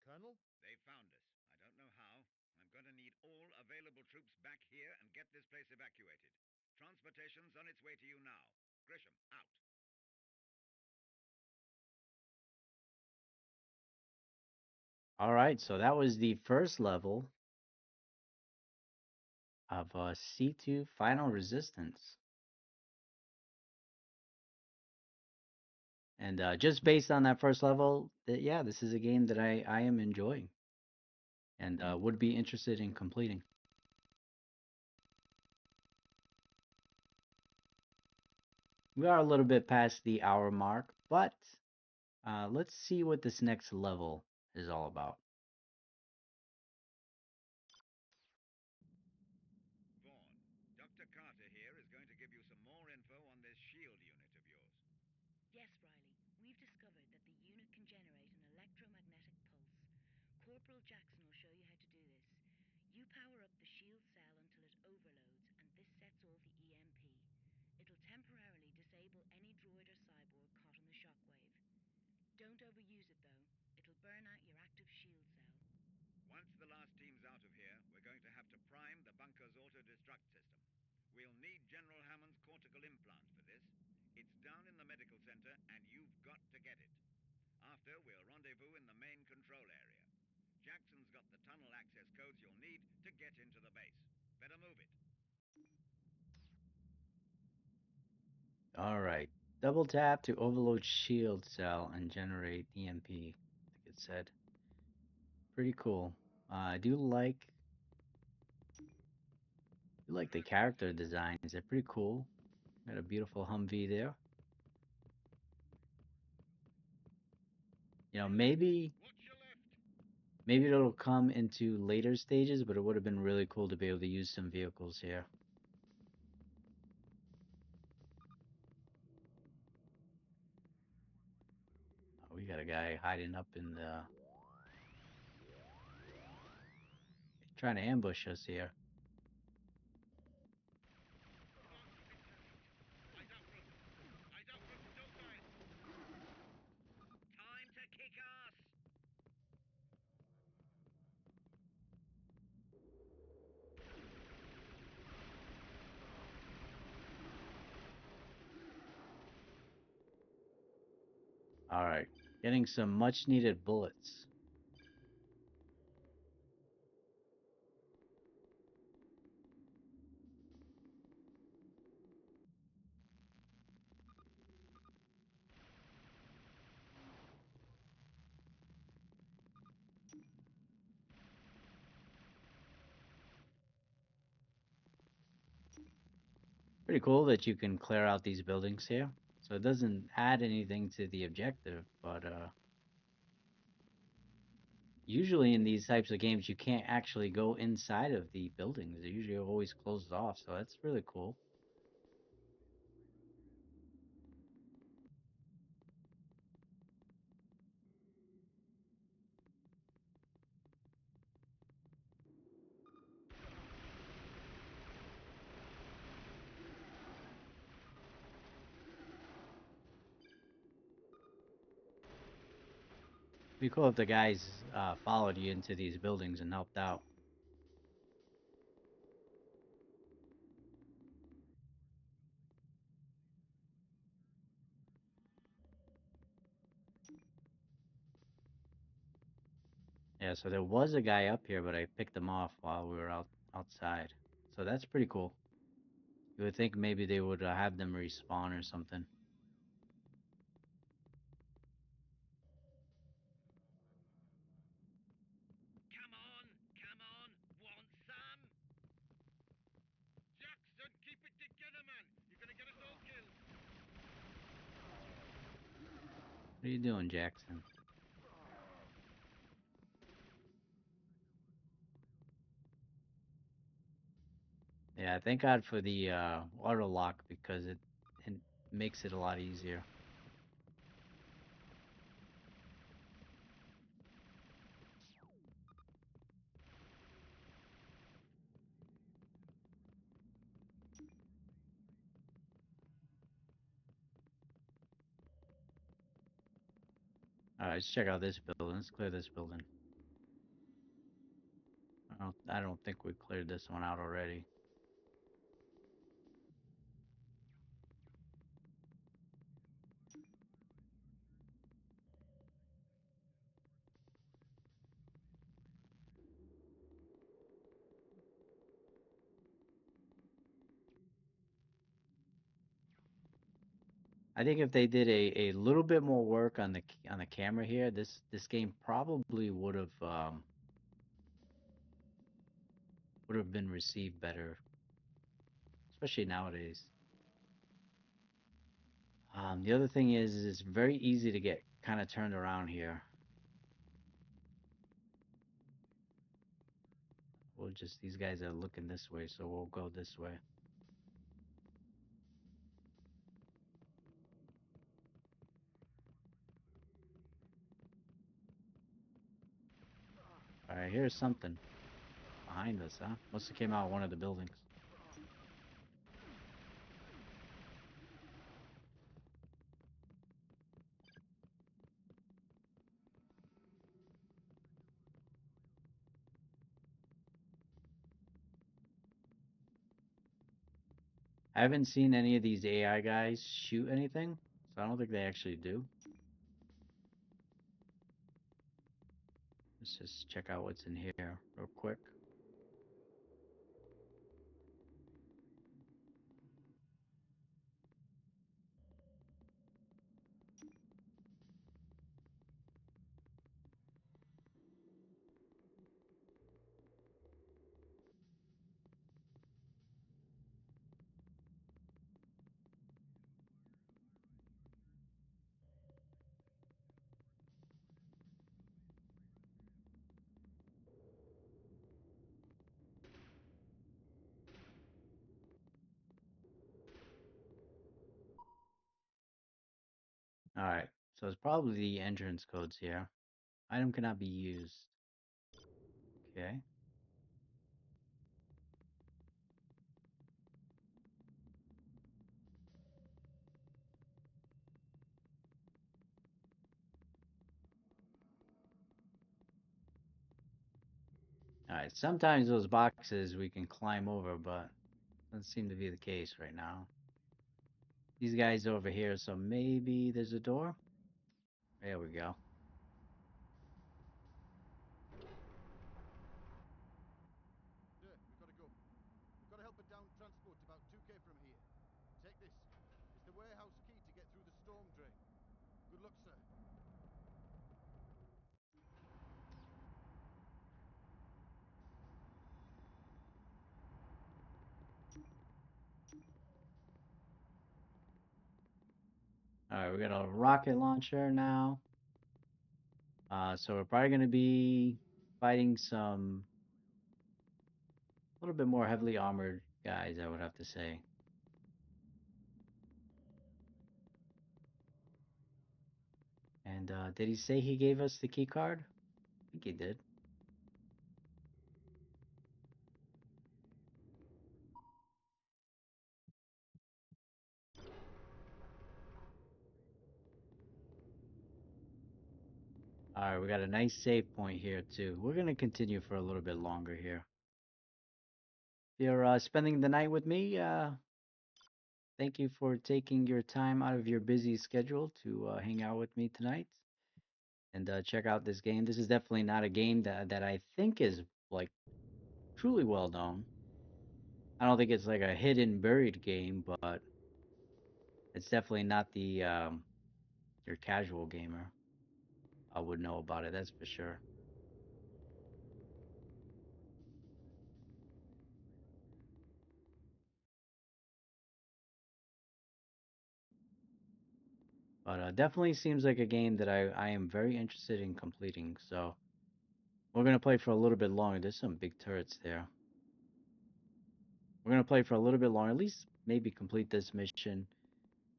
Colonel? They found us. I don't know how. I'm going to need all available troops back here and get this place evacuated. Transportation's on its way to you now. Grisham, out. All right, so that was the first level of C2 Final Resistance. And just based on that first level, yeah, this is a game that I am enjoying and would be interested in completing. We are a little bit past the hour mark, but let's see what this next level is all about. Vaughn, Dr. Carter here is going to give you some more info on this shield unit of yours. Yes, Riley, we've discovered that the unit can generate an electromagnetic pulse. Corporal Jackson will show you how to do this. You power up the shield cell until it overloads, and this sets off the EMP. It'll temporarily disable any droid or cyborg caught in the shockwave. Don't overuse it, though. It'll burn out your active shield cell. Once the last team's out of here, we're going to have to prime the bunker's auto-destruct system. We'll need General Hammond's cortical implant for this. It's down in the medical center, and you've got to get it. After, we'll rendezvous in the main control area. Jackson's got the tunnel access codes you'll need to get into the base. Better move it. All right, double tap to overload shield cell and generate EMP. I think it said. Pretty cool. I do like the character designs. They're pretty cool. Got a beautiful Humvee there. You know, maybe Watch your left. maybe it'll come into later stages, but it would have been really cool to be able to use some vehicles here. Oh, we got a guy hiding up in the trying to ambush us here. Eyes out front. Eyes out front. No sign. Time to kick ass. All right, getting some much needed bullets. Pretty cool that you can clear out these buildings here. So it doesn't add anything to the objective, but usually in these types of games you can't actually go inside of the buildings. They're usually always closed off, so that's really cool. Be cool if the guys followed you into these buildings and helped out. Yeah, so there was a guy up here, but I picked him off while we were outside. So that's pretty cool. You would think maybe they would have them respawn or something. Come on. Come on. Want some? Jackson, keep it together, man. You're gonna get us all killed. What are you doing, Jackson? Yeah, thank God for the auto lock because it makes it a lot easier. All right, let's check out this building. Let's clear this building. I don't think we cleared this one out already. I think if they did a little bit more work on the camera here, this game probably would have been received better, especially nowadays. The other thing is it's very easy to get kind of turned around here. We'll just these guys are looking this way, so we'll go this way. All right, here's something behind us, huh? Must have came out of one of the buildings. I haven't seen any of these AI guys shoot anything, so I don't think they actually do. Let's just check out what's in here real quick. All right, so it's probably the entrance codes here. Item cannot be used. Okay. All right. Sometimes those boxes we can climb over, but doesn't seem to be the case right now. These guys over here, so maybe there's a door. There we go. Sir, we've got to go. We've got to help a downed transport about 2K from here. Take this. It's the warehouse key to get through the storm drain. Good luck, sir. All right, we got a rocket launcher now. So we're probably gonna be fighting some a little bit more heavily armored guys, I would have to say. And did he say he gave us the key card? I think he did. All right, we got a nice save point here too. We're gonna continue for a little bit longer here. You're spending the night with me. Thank you for taking your time out of your busy schedule to hang out with me tonight and check out this game. This is definitely not a game that I think is like truly well known. I don't think it's like a hidden buried game, but it's definitely not the your casual gamer I would know about it. That's for sure. But definitely seems like a game that I am very interested in completing. So we're gonna play for a little bit longer. There's some big turrets there. We're gonna play for a little bit longer, at least maybe complete this mission,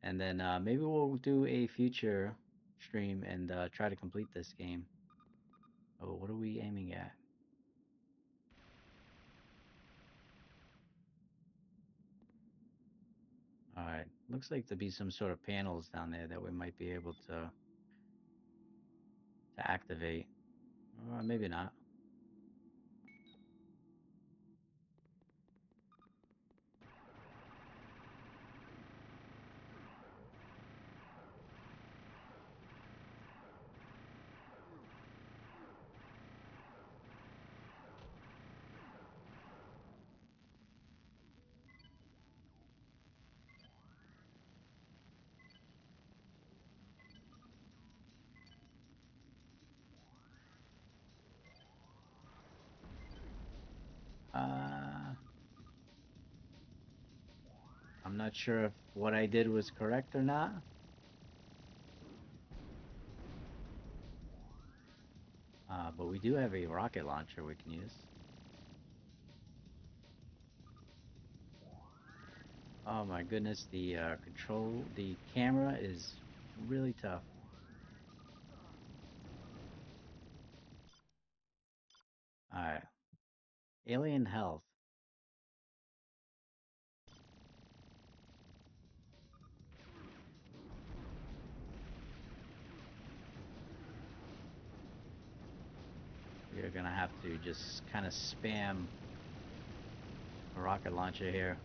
and then maybe we'll do a future stream and try to complete this game. Oh, what are we aiming at? All right, looks like to be some sort of panels down there that we might be able to to activate. Maybe not. Uh, I'm not sure if what I did was correct or not. But we do have a rocket launcher we can use. Oh my goodness, the camera is really tough. Alright. Alien health. We are gonna have to just kind of spam a rocket launcher here.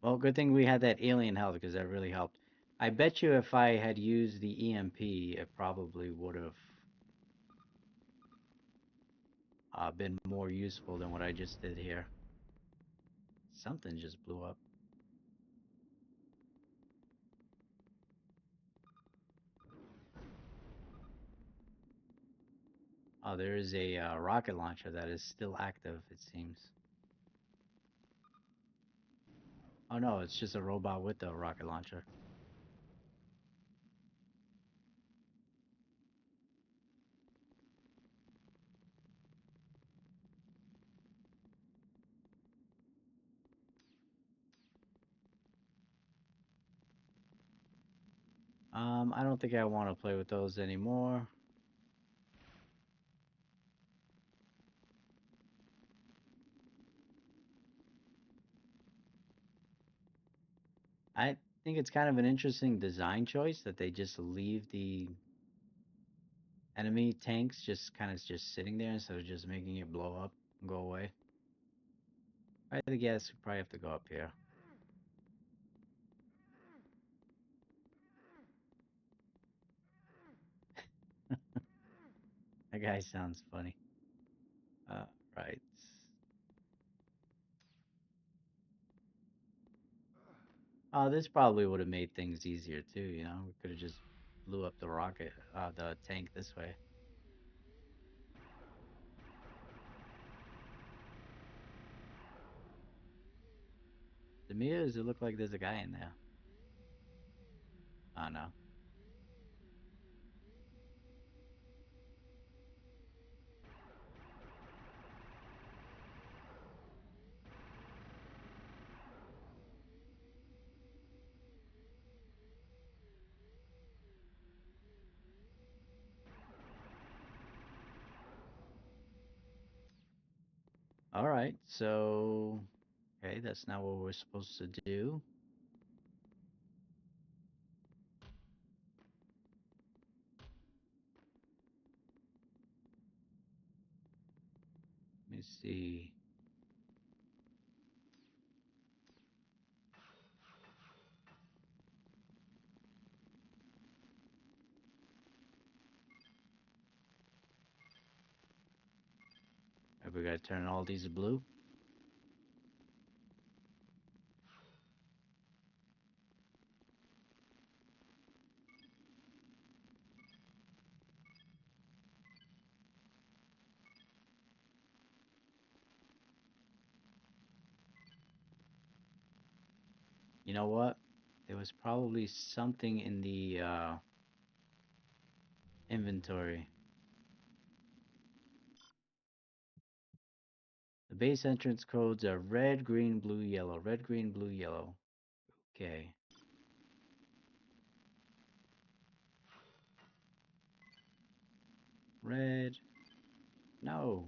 Well, good thing we had that alien health because that really helped. I bet you if I had used the EMP, it probably would have been more useful than what I just did here. Something just blew up. Oh, there is a rocket launcher that is still active, it seems. Oh no, it's just a robot with a rocket launcher. I don't think I want to play with those anymore. I think it's kind of an interesting design choice that they just leave the enemy tanks just sitting there instead of just making it blow up and go away. I guess we probably have to go up here. That guy sounds funny. Right. Oh, this probably would have made things easier too, you know? We could have just blew up the tank this way. To me, does it look like there's a guy in there? Oh no. All right, so okay, that's not what we're supposed to do. Let me see. Have we got to turn all these blue? You know what? There was probably something in the inventory. The base entrance codes are red, green, blue, yellow. Red, green, blue, yellow. Okay. Red. No.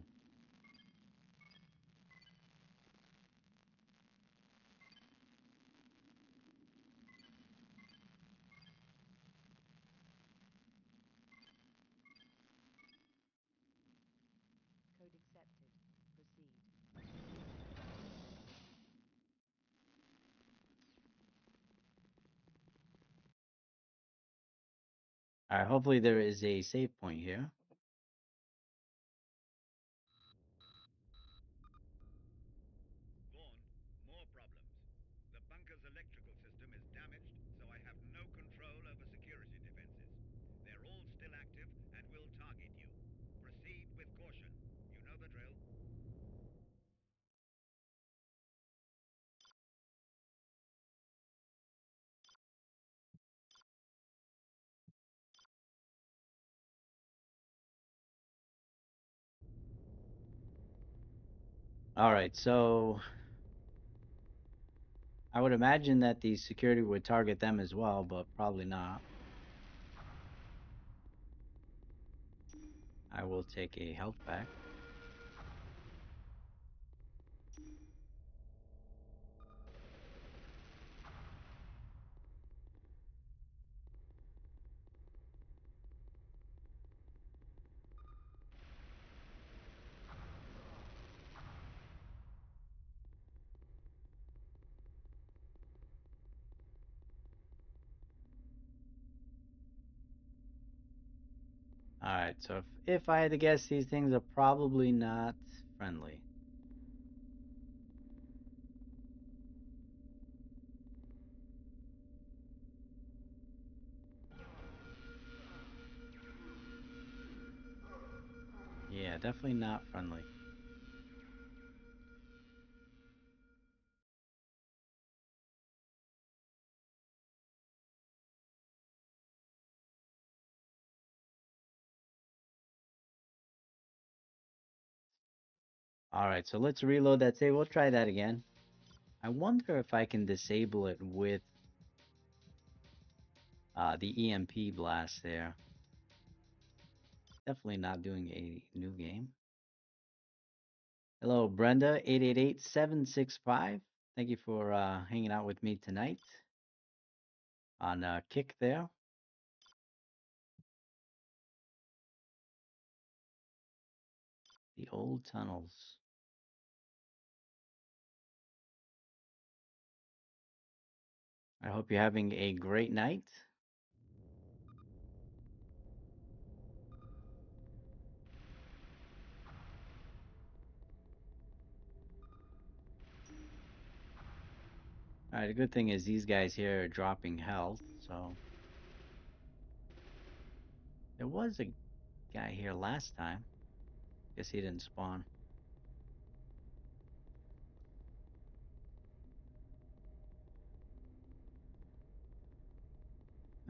All right, hopefully there is a save point here. Vaughn, more problems. The bunker's electrical system is damaged, so I have no control over security defenses. They're all still active and will target you. Proceed with caution. You know the drill. All right, so I would imagine that the security would target them as well, but probably not. I will take a health pack. All right, so if I had to guess, these things are probably not friendly. Yeah, definitely not friendly. All right, so let's reload that save. We'll try that again. I wonder if I can disable it with the EMP blast there. Definitely not doing a new game. Hello, Brenda, 888-765. Thank you for hanging out with me tonight on Kick there. The old tunnels. I hope you're having a great night. All right, the good thing is these guys here are dropping health, so there was a guy here last time. Guess he didn't spawn.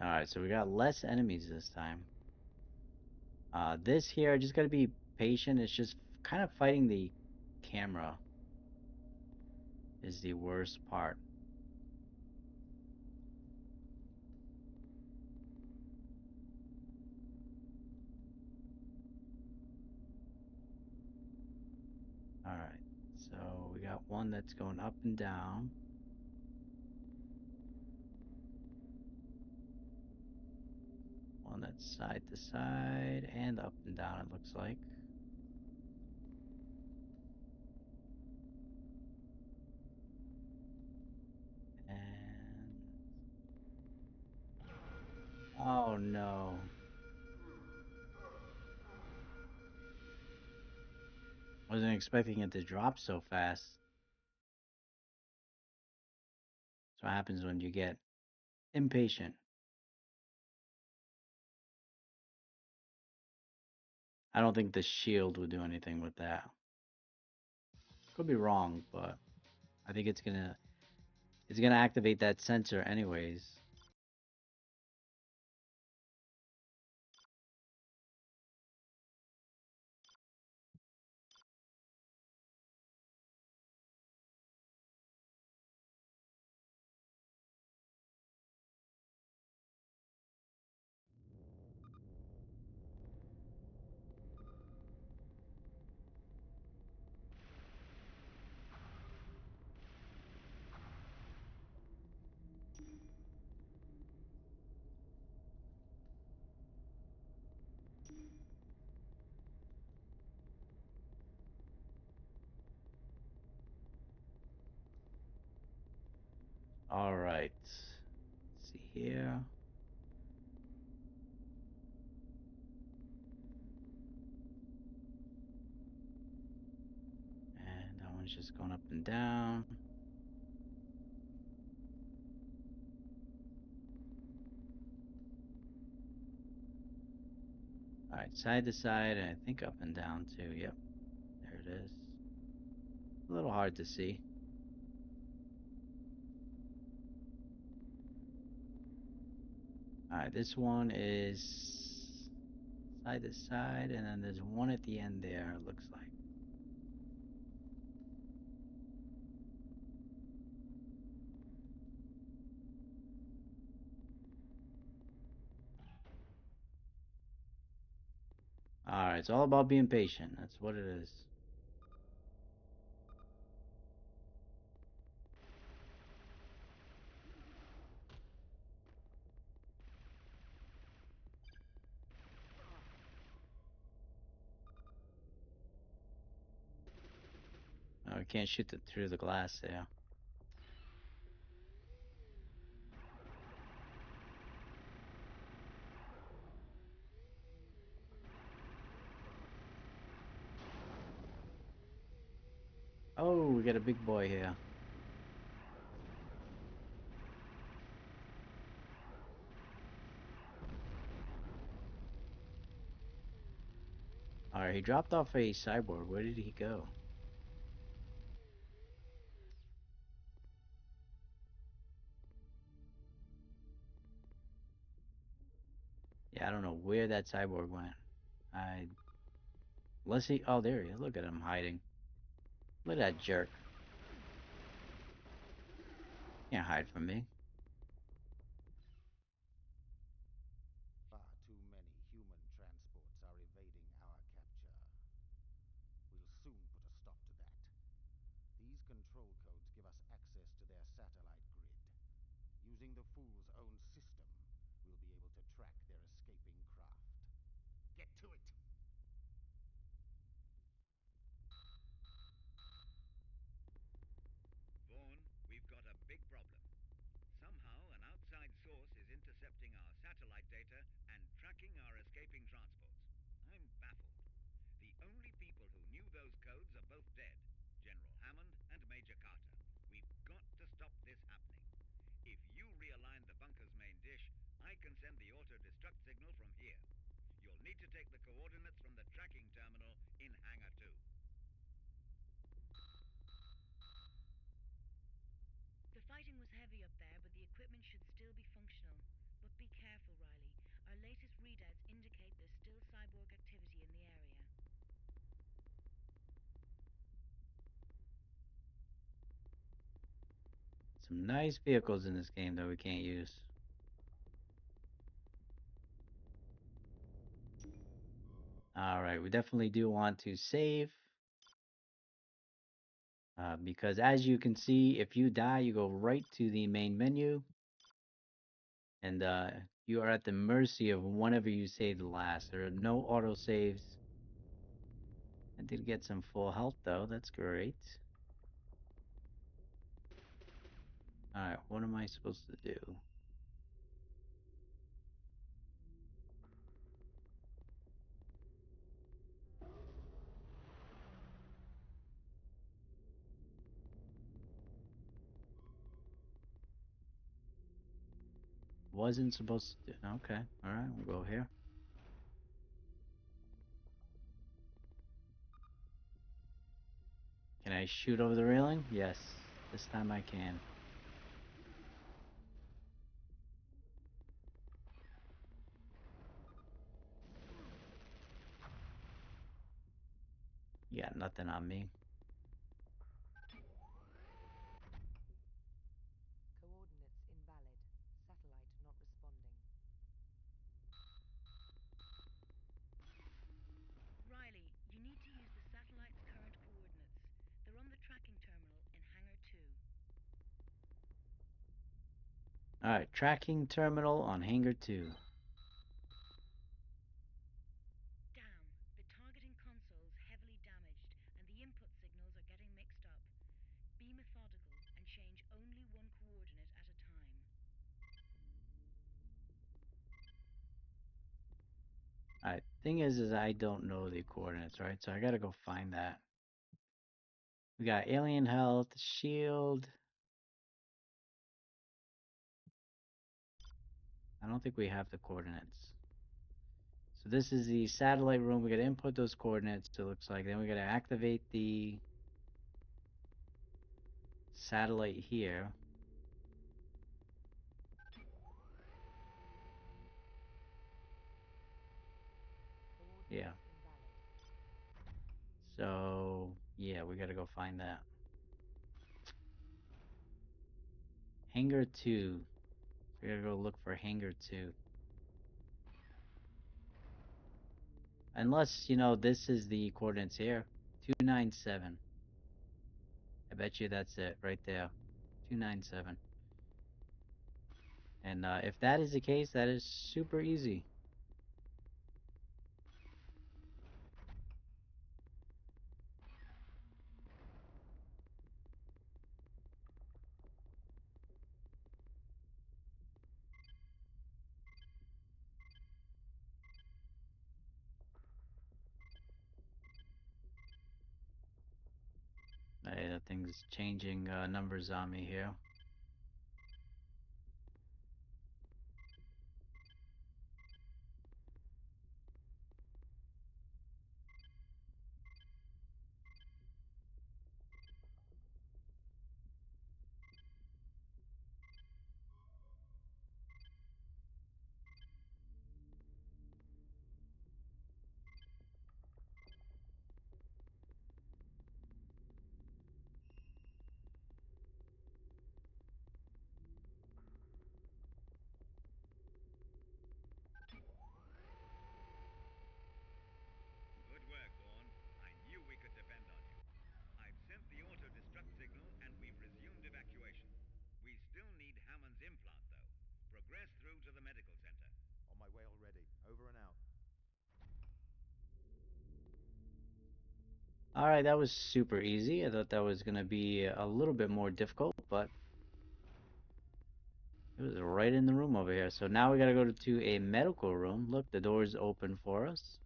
All right, so we got less enemies this time. This here, just gotta be patient. It's just kind of fighting the camera is the worst part. All right, so we got one that's going up and down. One that's side to side and up and down, it looks like. And oh no. Wasn't expecting it to drop so fast. That's what happens when you get impatient. I don't think the shield would do anything with that. Could be wrong, but I think it's gonna activate that sensor anyways. All right. Let's see here. just going up and down. All right, side to side, and I think up and down too. Yep, there it is. A little hard to see. All right, this one is side to side, and then there's one at the end there, it looks like. All right, it's all about being patient. That's what it is. Oh, we can't shoot through the glass there. Oh, we got a big boy here. All right, he dropped off a cyborg. Where did he go? Yeah, I don't know where that cyborg went. I Let's see. Oh, there he is. Look at him hiding. Look at that jerk. Can't hide from me. Far too many human transports are evading our capture. We'll soon put a stop to that. These control codes give us access to their satellite grid. Using the Fool's own system, we'll be able to track their escaping craft. Get to it! Vaughn, we've got a big problem. Somehow, an outside source is intercepting our satellite data and tracking our escaping transports. I'm baffled. The only people who knew those codes are both dead, General Hammond and Major Carter. We've got to stop this happening. If you realign the bunker's main dish, I can send the auto-destruct signal from here. You'll need to take the coordinates from the tracking terminal in Hangar 2. The fighting was heavy up there, but the equipment should still be functional. But be careful, Riley. Our latest readouts indicate there's still cyborg activity in the area. Some nice vehicles in this game that we can't use. All right, we definitely do want to save. Because as you can see, if you die, you go right to the main menu. And you are at the mercy of whenever you saved last. There are no auto saves. I did get some full health though. That's great. Alright, what am I supposed to do? Wasn't supposed to do. Okay, alright, we'll go here. Can I shoot over the railing? Yes, this time I can. You got nothing on me. Coordinates invalid. Satellite not responding. Riley, you need to use the satellite's current coordinates. They're on the tracking terminal in Hangar 2. Alright, tracking terminal on Hangar 2. Damn, the targeting console's heavily damaged and the input signals are getting mixed up. Be methodical and change only one coordinate at a time. Alright, thing is I don't know the coordinates, right? So I gotta go find that. We got alien health, shield. I don't think we have the coordinates. So this is the satellite room. We got to input those coordinates. It looks like. Then we got to activate the satellite here. Yeah. Coordinates invalid. So yeah, we got to go find that. Hangar 2. We got to go look for Hangar 2. Unless, this is the coordinates here. 297. I bet you that's it right there. 297. And if that is the case, that is super easy. Hey, that thing's changing numbers on me here. Good work, Vaughn. I knew we could depend on you. I've sent the auto-destruct signal and we've resumed evacuation. We still need Hammond's implant, though. Progress through to the medical center. On my way already. Over and out. Alright, that was super easy. I thought that was going to be a little bit more difficult, but it was right in the room over here. So now we got to go to a medical room. Look, the door's open for us.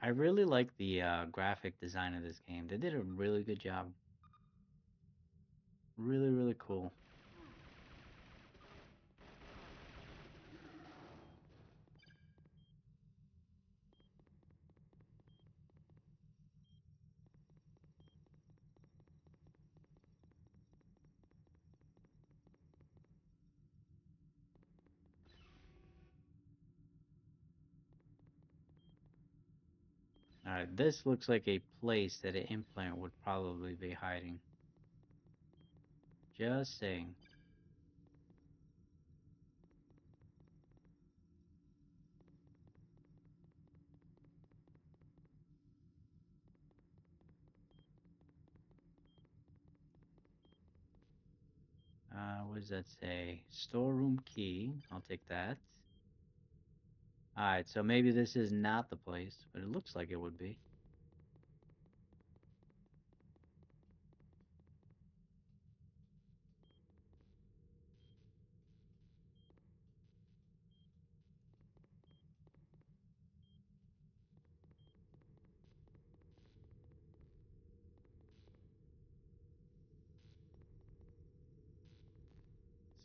I really like the graphic design of this game. They did a really good job. Really, really cool. Alright, this looks like a place that an implant would probably be hiding. Just saying. What does that say? Storeroom key. I'll take that. Alright, so maybe this is not the place, but it looks like it would be.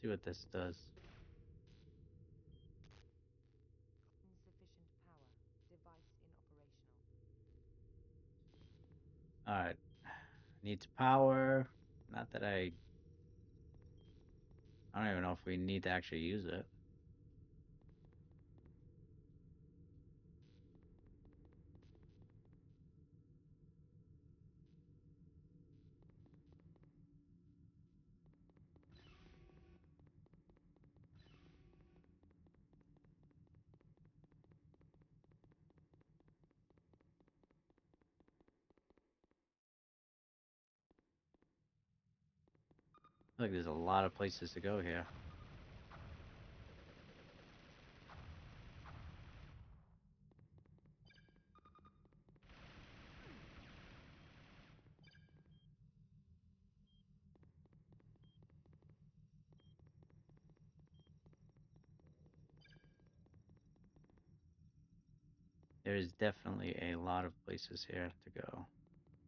See what this does. Insufficient power. Device inoperational. Alright. Needs power. Not that I don't even know if we need to actually use it. Look, there's a lot of places to go here. There is definitely a lot of places here to go.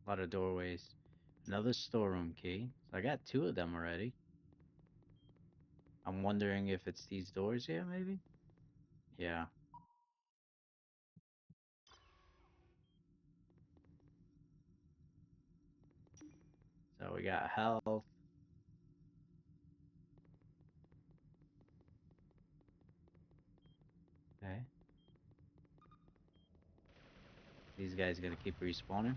A lot of doorways. Another storeroom key. So I got two of them already. I'm wondering if it's these doors here, maybe? Yeah. So we got health. Okay. These guys gotta keep respawning.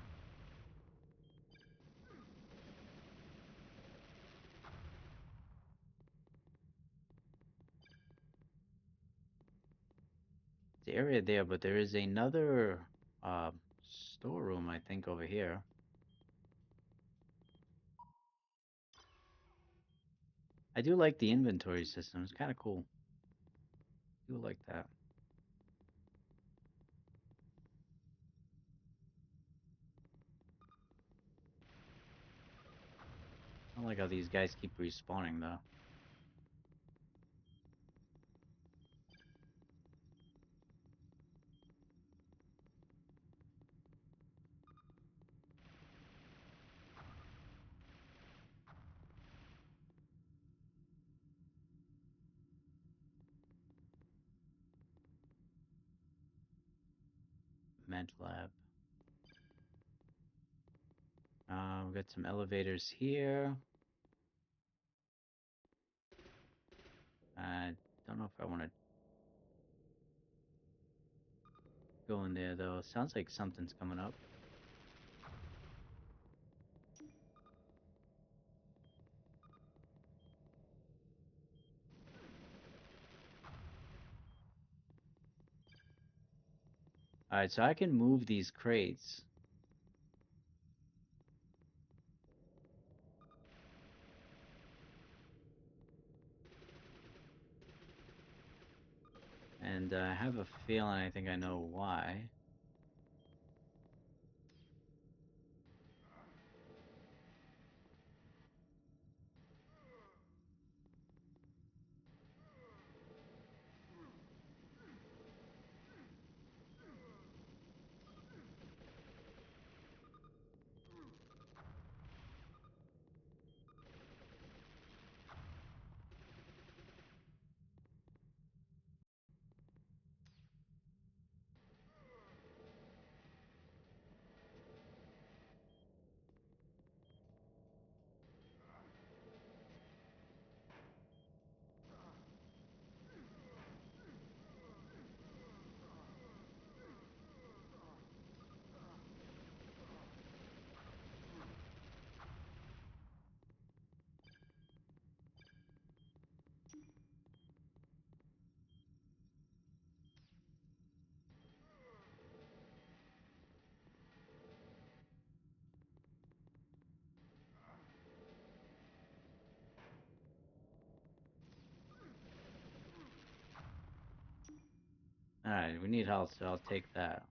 The area there, but there is another storeroom, I think, over here. I do like the inventory system. It's kind of cool. I do like that. I don't like how these guys keep respawning, though. Med lab. We got some elevators here. I don't know if I want to go in there, though. Sounds like something's coming up. Alright, so I can move these crates. And I have a feeling I think I know why. Alright, we need health, so I'll take that.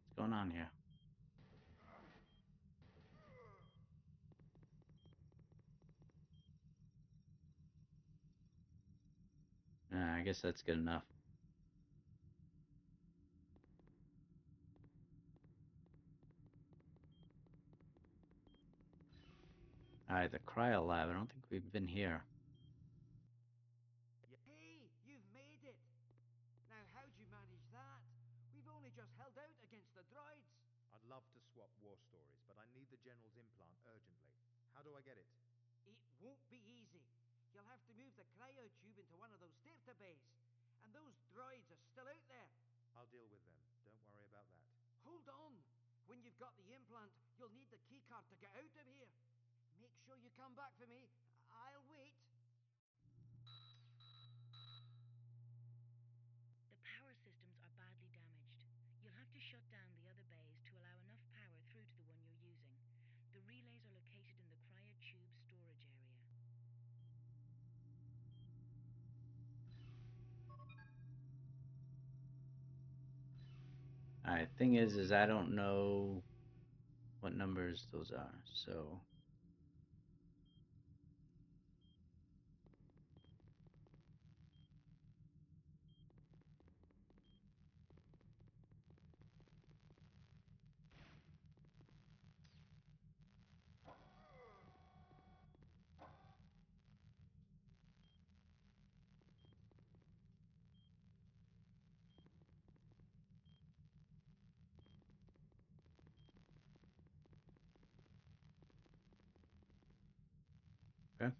What's going on here? I guess that's good enough. Alright, the cryo lab. I don't think we've been here. Hey, you've made it! Now, how'd you manage that? We've only just held out against the droids. I'd love to swap war stories, but I need the General's implant urgently. How do I get it? It won't be easy. You'll have to move the cryo tube into one of those stairta bays. And those droids are still out there. I'll deal with them. Don't worry about that. Hold on! When you've got the implant, you'll need the keycard to get out of here. Make sure you come back for me. I'll wait. The power systems are badly damaged. You'll have to shut down the other bays to allow enough power through to the one you're using. The relays are located in the cryo tube Alright, thing is I don't know what numbers those are, so okay.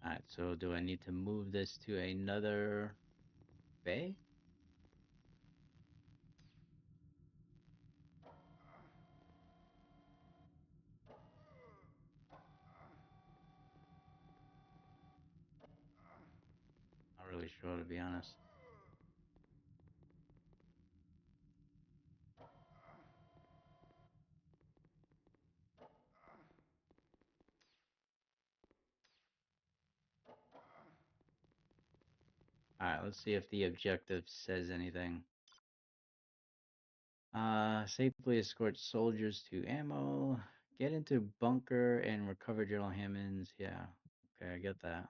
Alright, so do I need to move this to another bay? Not really sure, to be honest. Alright, let's see if the objective says anything. Safely escort soldiers to ammo. Get into bunker and recover General Hammond's. Yeah, okay, I get that.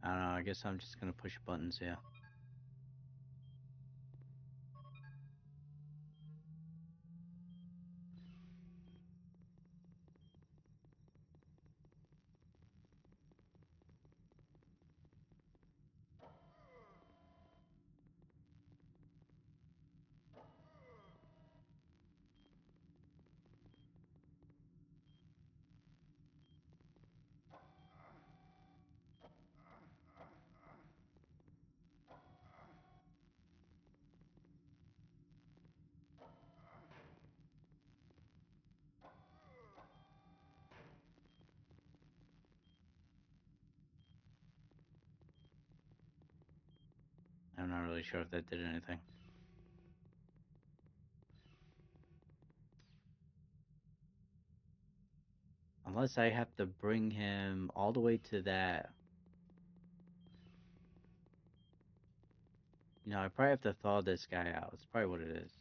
I don't know, I guess I'm just gonna push buttons here. I'm not really sure if that did anything. Unless I have to bring him all the way to that. You know, I probably have to thaw this guy out. That's probably what it is.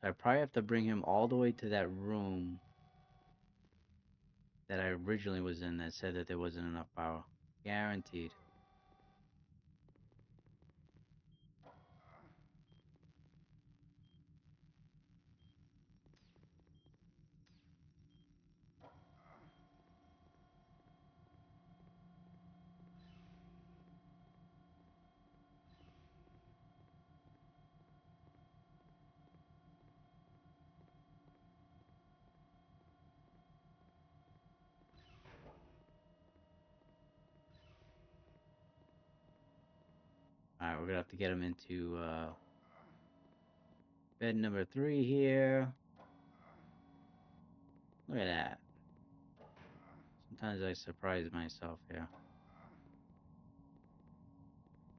So I probably have to bring him all the way to that room that I originally was in that said that there wasn't enough power. Guaranteed. Alright, we're gonna have to get him into bed number 3 here. Look at that. Sometimes I surprise myself here.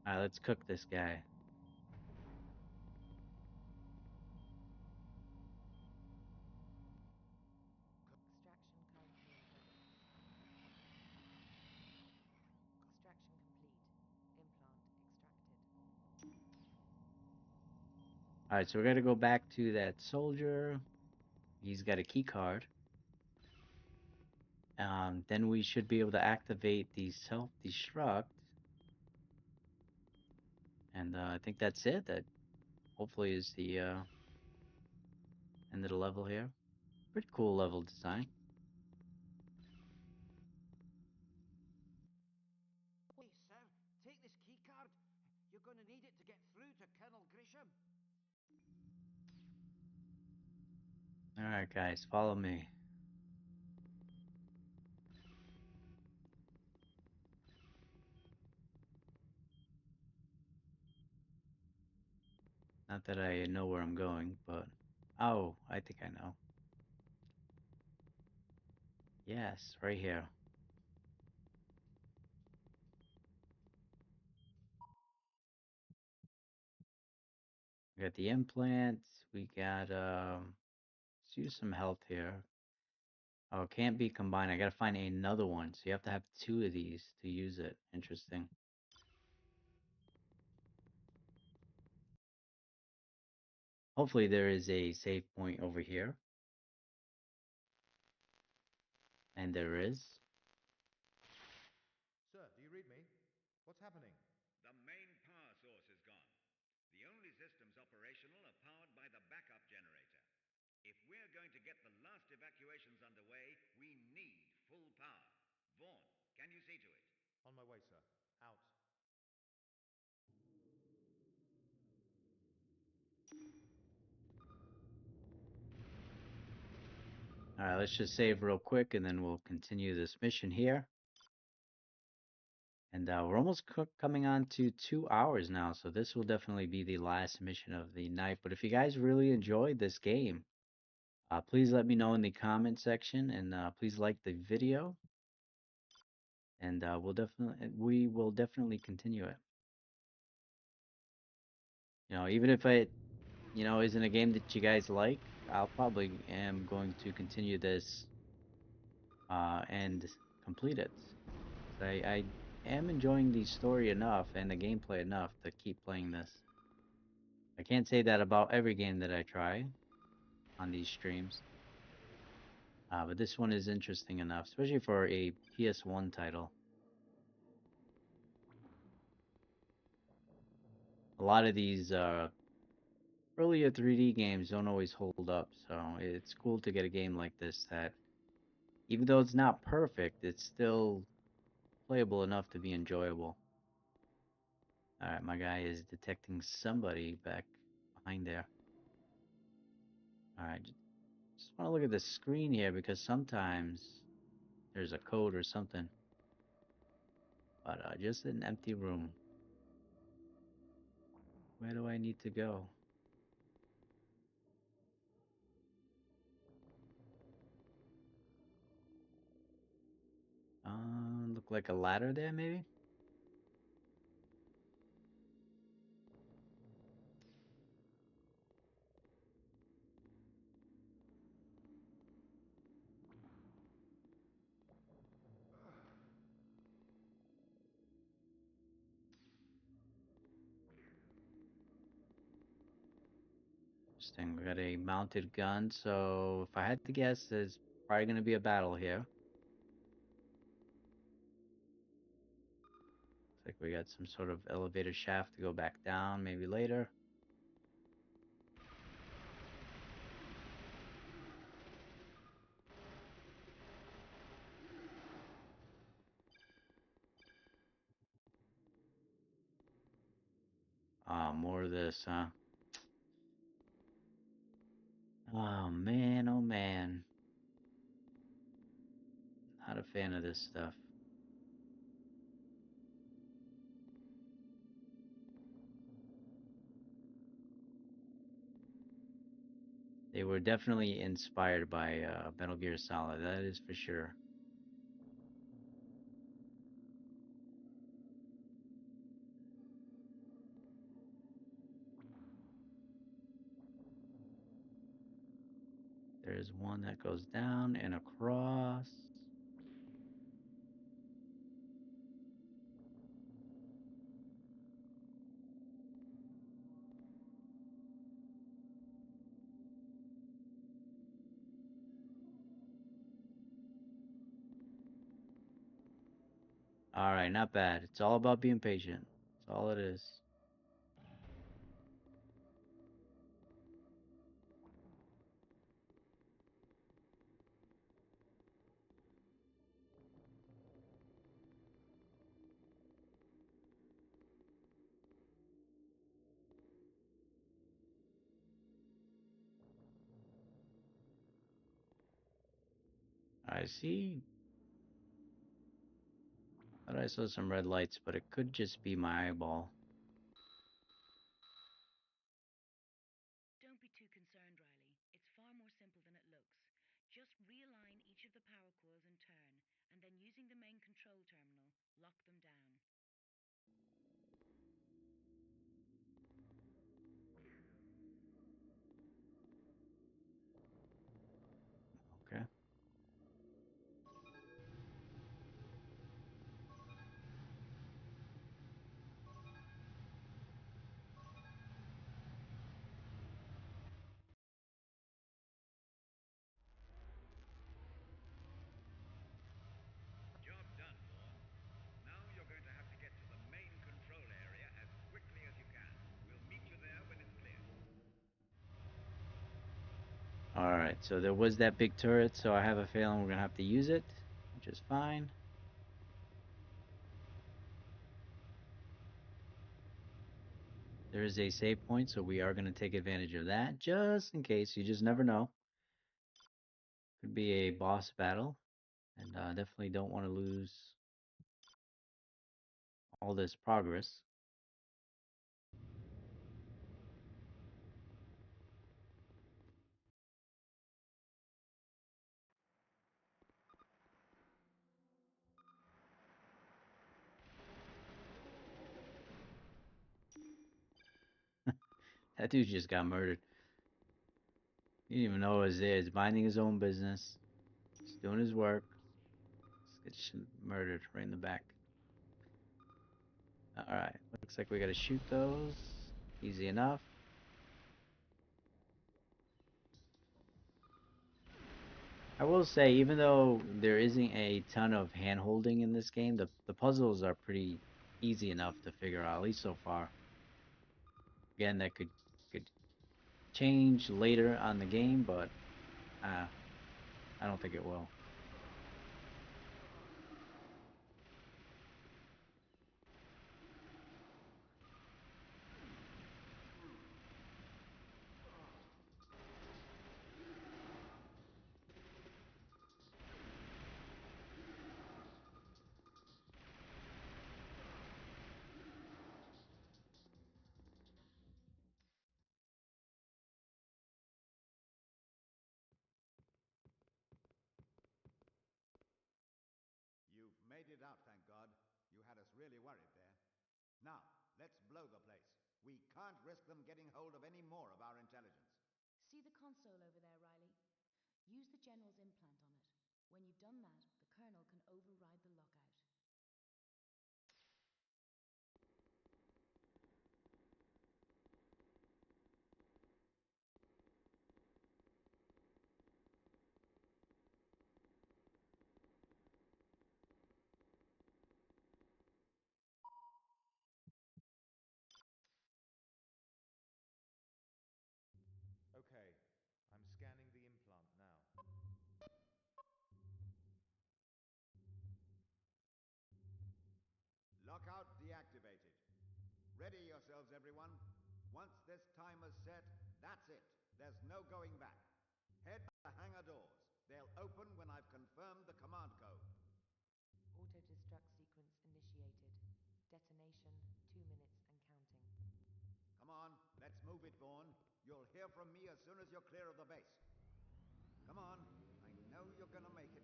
Alright, let's cook this guy. Extraction currently in progress. Extraction complete. Implant extracted. Alright, so we're gonna go back to that soldier. He's got a key card. Then we should be able to activate the self-destruct. And I think that's it. That hopefully is the end of the level here. Pretty cool level design. Wait, sir, take this key card. You're going to need it to get through to Colonel Grisham. Alright guys, follow me. Not that I know where I'm going, but oh, I think I know. Yes, right here. We got the implants. We got let's use some health here. Oh, it can't be combined. I gotta find another one. So you have to have two of these to use it. Interesting. Hopefully there is a save point over here. And there is. Sir, do you read me? What's happening? The main power source is gone. The only systems operational are powered by the backup generator. If we're going to get the last evacuations underway, we need full power. Vaughn, can you see to it? On my way, sir. Out. Alright, let's just save real quick and then we'll continue this mission here. And we're almost coming on to 2 hours now, so this will definitely be the last mission of the night. But if you guys really enjoyed this game, please let me know in the comment section, and please like the video, and we will definitely continue it. Even if it isn't a game that you guys like, I'll probably am going to continue this and complete it. I am enjoying the story enough and the gameplay enough to keep playing this. I can't say that about every game that I try on these streams. But this one is interesting enough, especially for a PS1 title. A lot of these earlier 3D games don't always hold up, so it's cool to get a game like this that, even though it's not perfect, it's still playable enough to be enjoyable. Alright, my guy is detecting somebody back behind there. Alright, just want to look at the screen here because sometimes there's a code or something. But just an empty room. Where do I need to go? Look like a ladder there, maybe? Interesting. We got a mounted gun, so if I had to guess, there's probably going to be a battle here. Looks like we got some sort of elevator shaft to go back down, maybe later. More of this, huh? Oh man, oh man. Not a fan of this stuff. They were definitely inspired by Metal Gear Solid, that is for sure. There's one that goes down and across. Alright, not bad. It's all about being patient. That's all it is. I see. Thought I saw some red lights, but it could just be my eyeball. Alright, so there was that big turret, so I have a feeling we're gonna have to use it, which is fine. There is a save point, so we are gonna take advantage of that, just in case. You just never know. Could be a boss battle, and definitely don't want to lose all this progress. That dude just got murdered. He didn't even know it was there. He's minding his own business. Just doing his work. Just gets murdered right in the back. Alright, looks like we gotta shoot those. Easy enough. I will say, even though there isn't a ton of hand holding in this game, the puzzles are pretty easy enough to figure out, at least so far. Again, that could change later on the game, but I don't think it will. You've made it out, thank God. You had us really worried there. Now, let's blow the place. We can't risk them getting hold of any more of our intelligence. See the console over there, Riley? Use the General's implant on it. When you've done that, the Colonel can override the lockout. Okay, I'm scanning the implant now. Lockout deactivated. Ready yourselves, everyone. Once this timer's set, that's it. There's no going back. Head for the hangar doors. They'll open when I've confirmed the command code. Auto-destruct sequence initiated. Detonation 2 minutes and counting. Come on, let's move it, Vaughn. You'll hear from me as soon as you're clear of the base. Come on, I know you're gonna make it.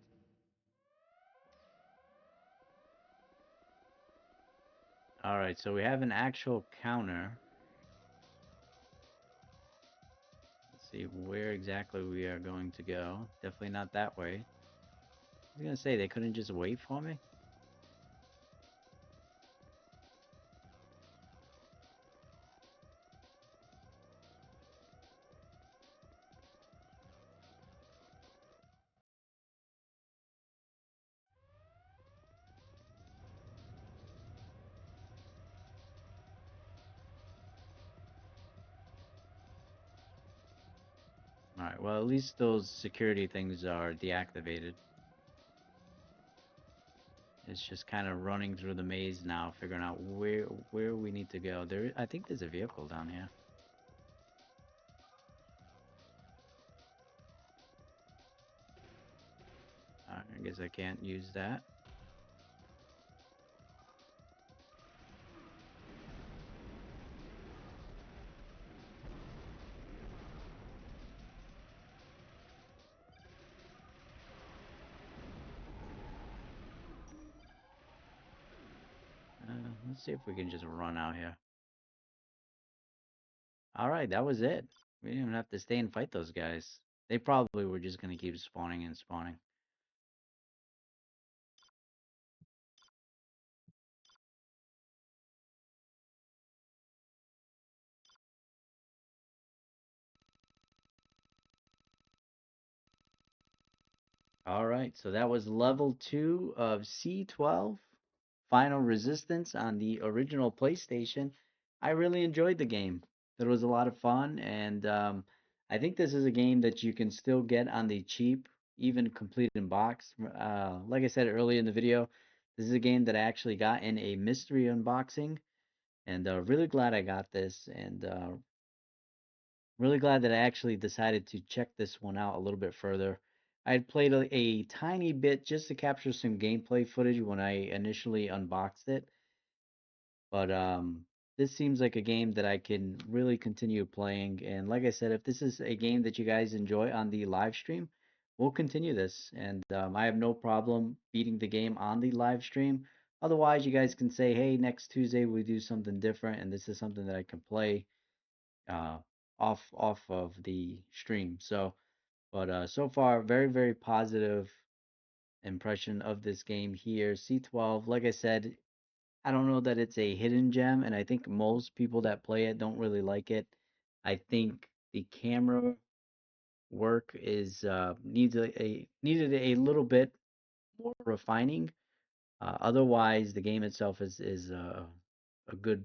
Alright, so we have an actual counter. Let's see where exactly we are going to go. Definitely not that way. I was gonna say, they couldn't just wait for me? Alright, well, at least those security things are deactivated. It's just kind of running through the maze now, figuring out where we need to go. I think there's a vehicle down here. I guess I can't use that. Let's see if we can just run out here. Alright, that was it. We didn't even have to stay and fight those guys. They probably were just gonna keep spawning and spawning. Alright, so that was level 2 of C-12, Final Resistance on the original PlayStation. I really enjoyed the game. It was a lot of fun, and I think this is a game that you can still get on the cheap, even complete in box. Like I said earlier in the video, this is a game that I actually got in a mystery unboxing, and really glad I got this, and really glad that I actually decided to check this one out a little bit further. I had played a tiny bit just to capture some gameplay footage when I initially unboxed it, but this seems like a game that I can really continue playing. And like I said, if this is a game that you guys enjoy on the live stream, we'll continue this. And I have no problem beating the game on the live stream. Otherwise, you guys can say, hey, next Tuesday we do something different, and this is something that I can play uh, off of the stream. So, but so far, very very positive impression of this game here. C-12, like I said, I don't know that it's a hidden gem, and I think most people that play it don't really like it. I think the camera work is needed a little bit more refining. Otherwise, the game itself is a good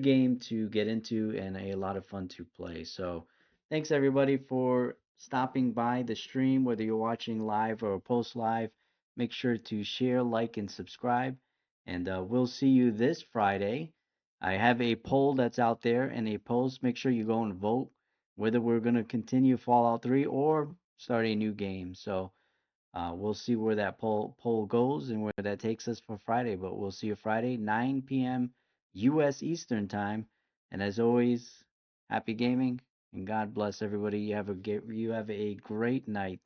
game to get into and a lot of fun to play. So, thanks everybody for stopping by the stream, whether you're watching live or post live. Make sure to share, like, and subscribe. And we'll see you this Friday. I have a poll that's out there and a post. Make sure you go and vote whether we're going to continue Fallout 3 or start a new game. So, we'll see where that poll goes and where that takes us for Friday. But we'll see you Friday, 9 p.m. U.S. Eastern Time. And as always, happy gaming and God bless everybody. You have a great night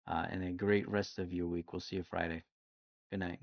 and a great rest of your week. We'll see you Friday. Good night.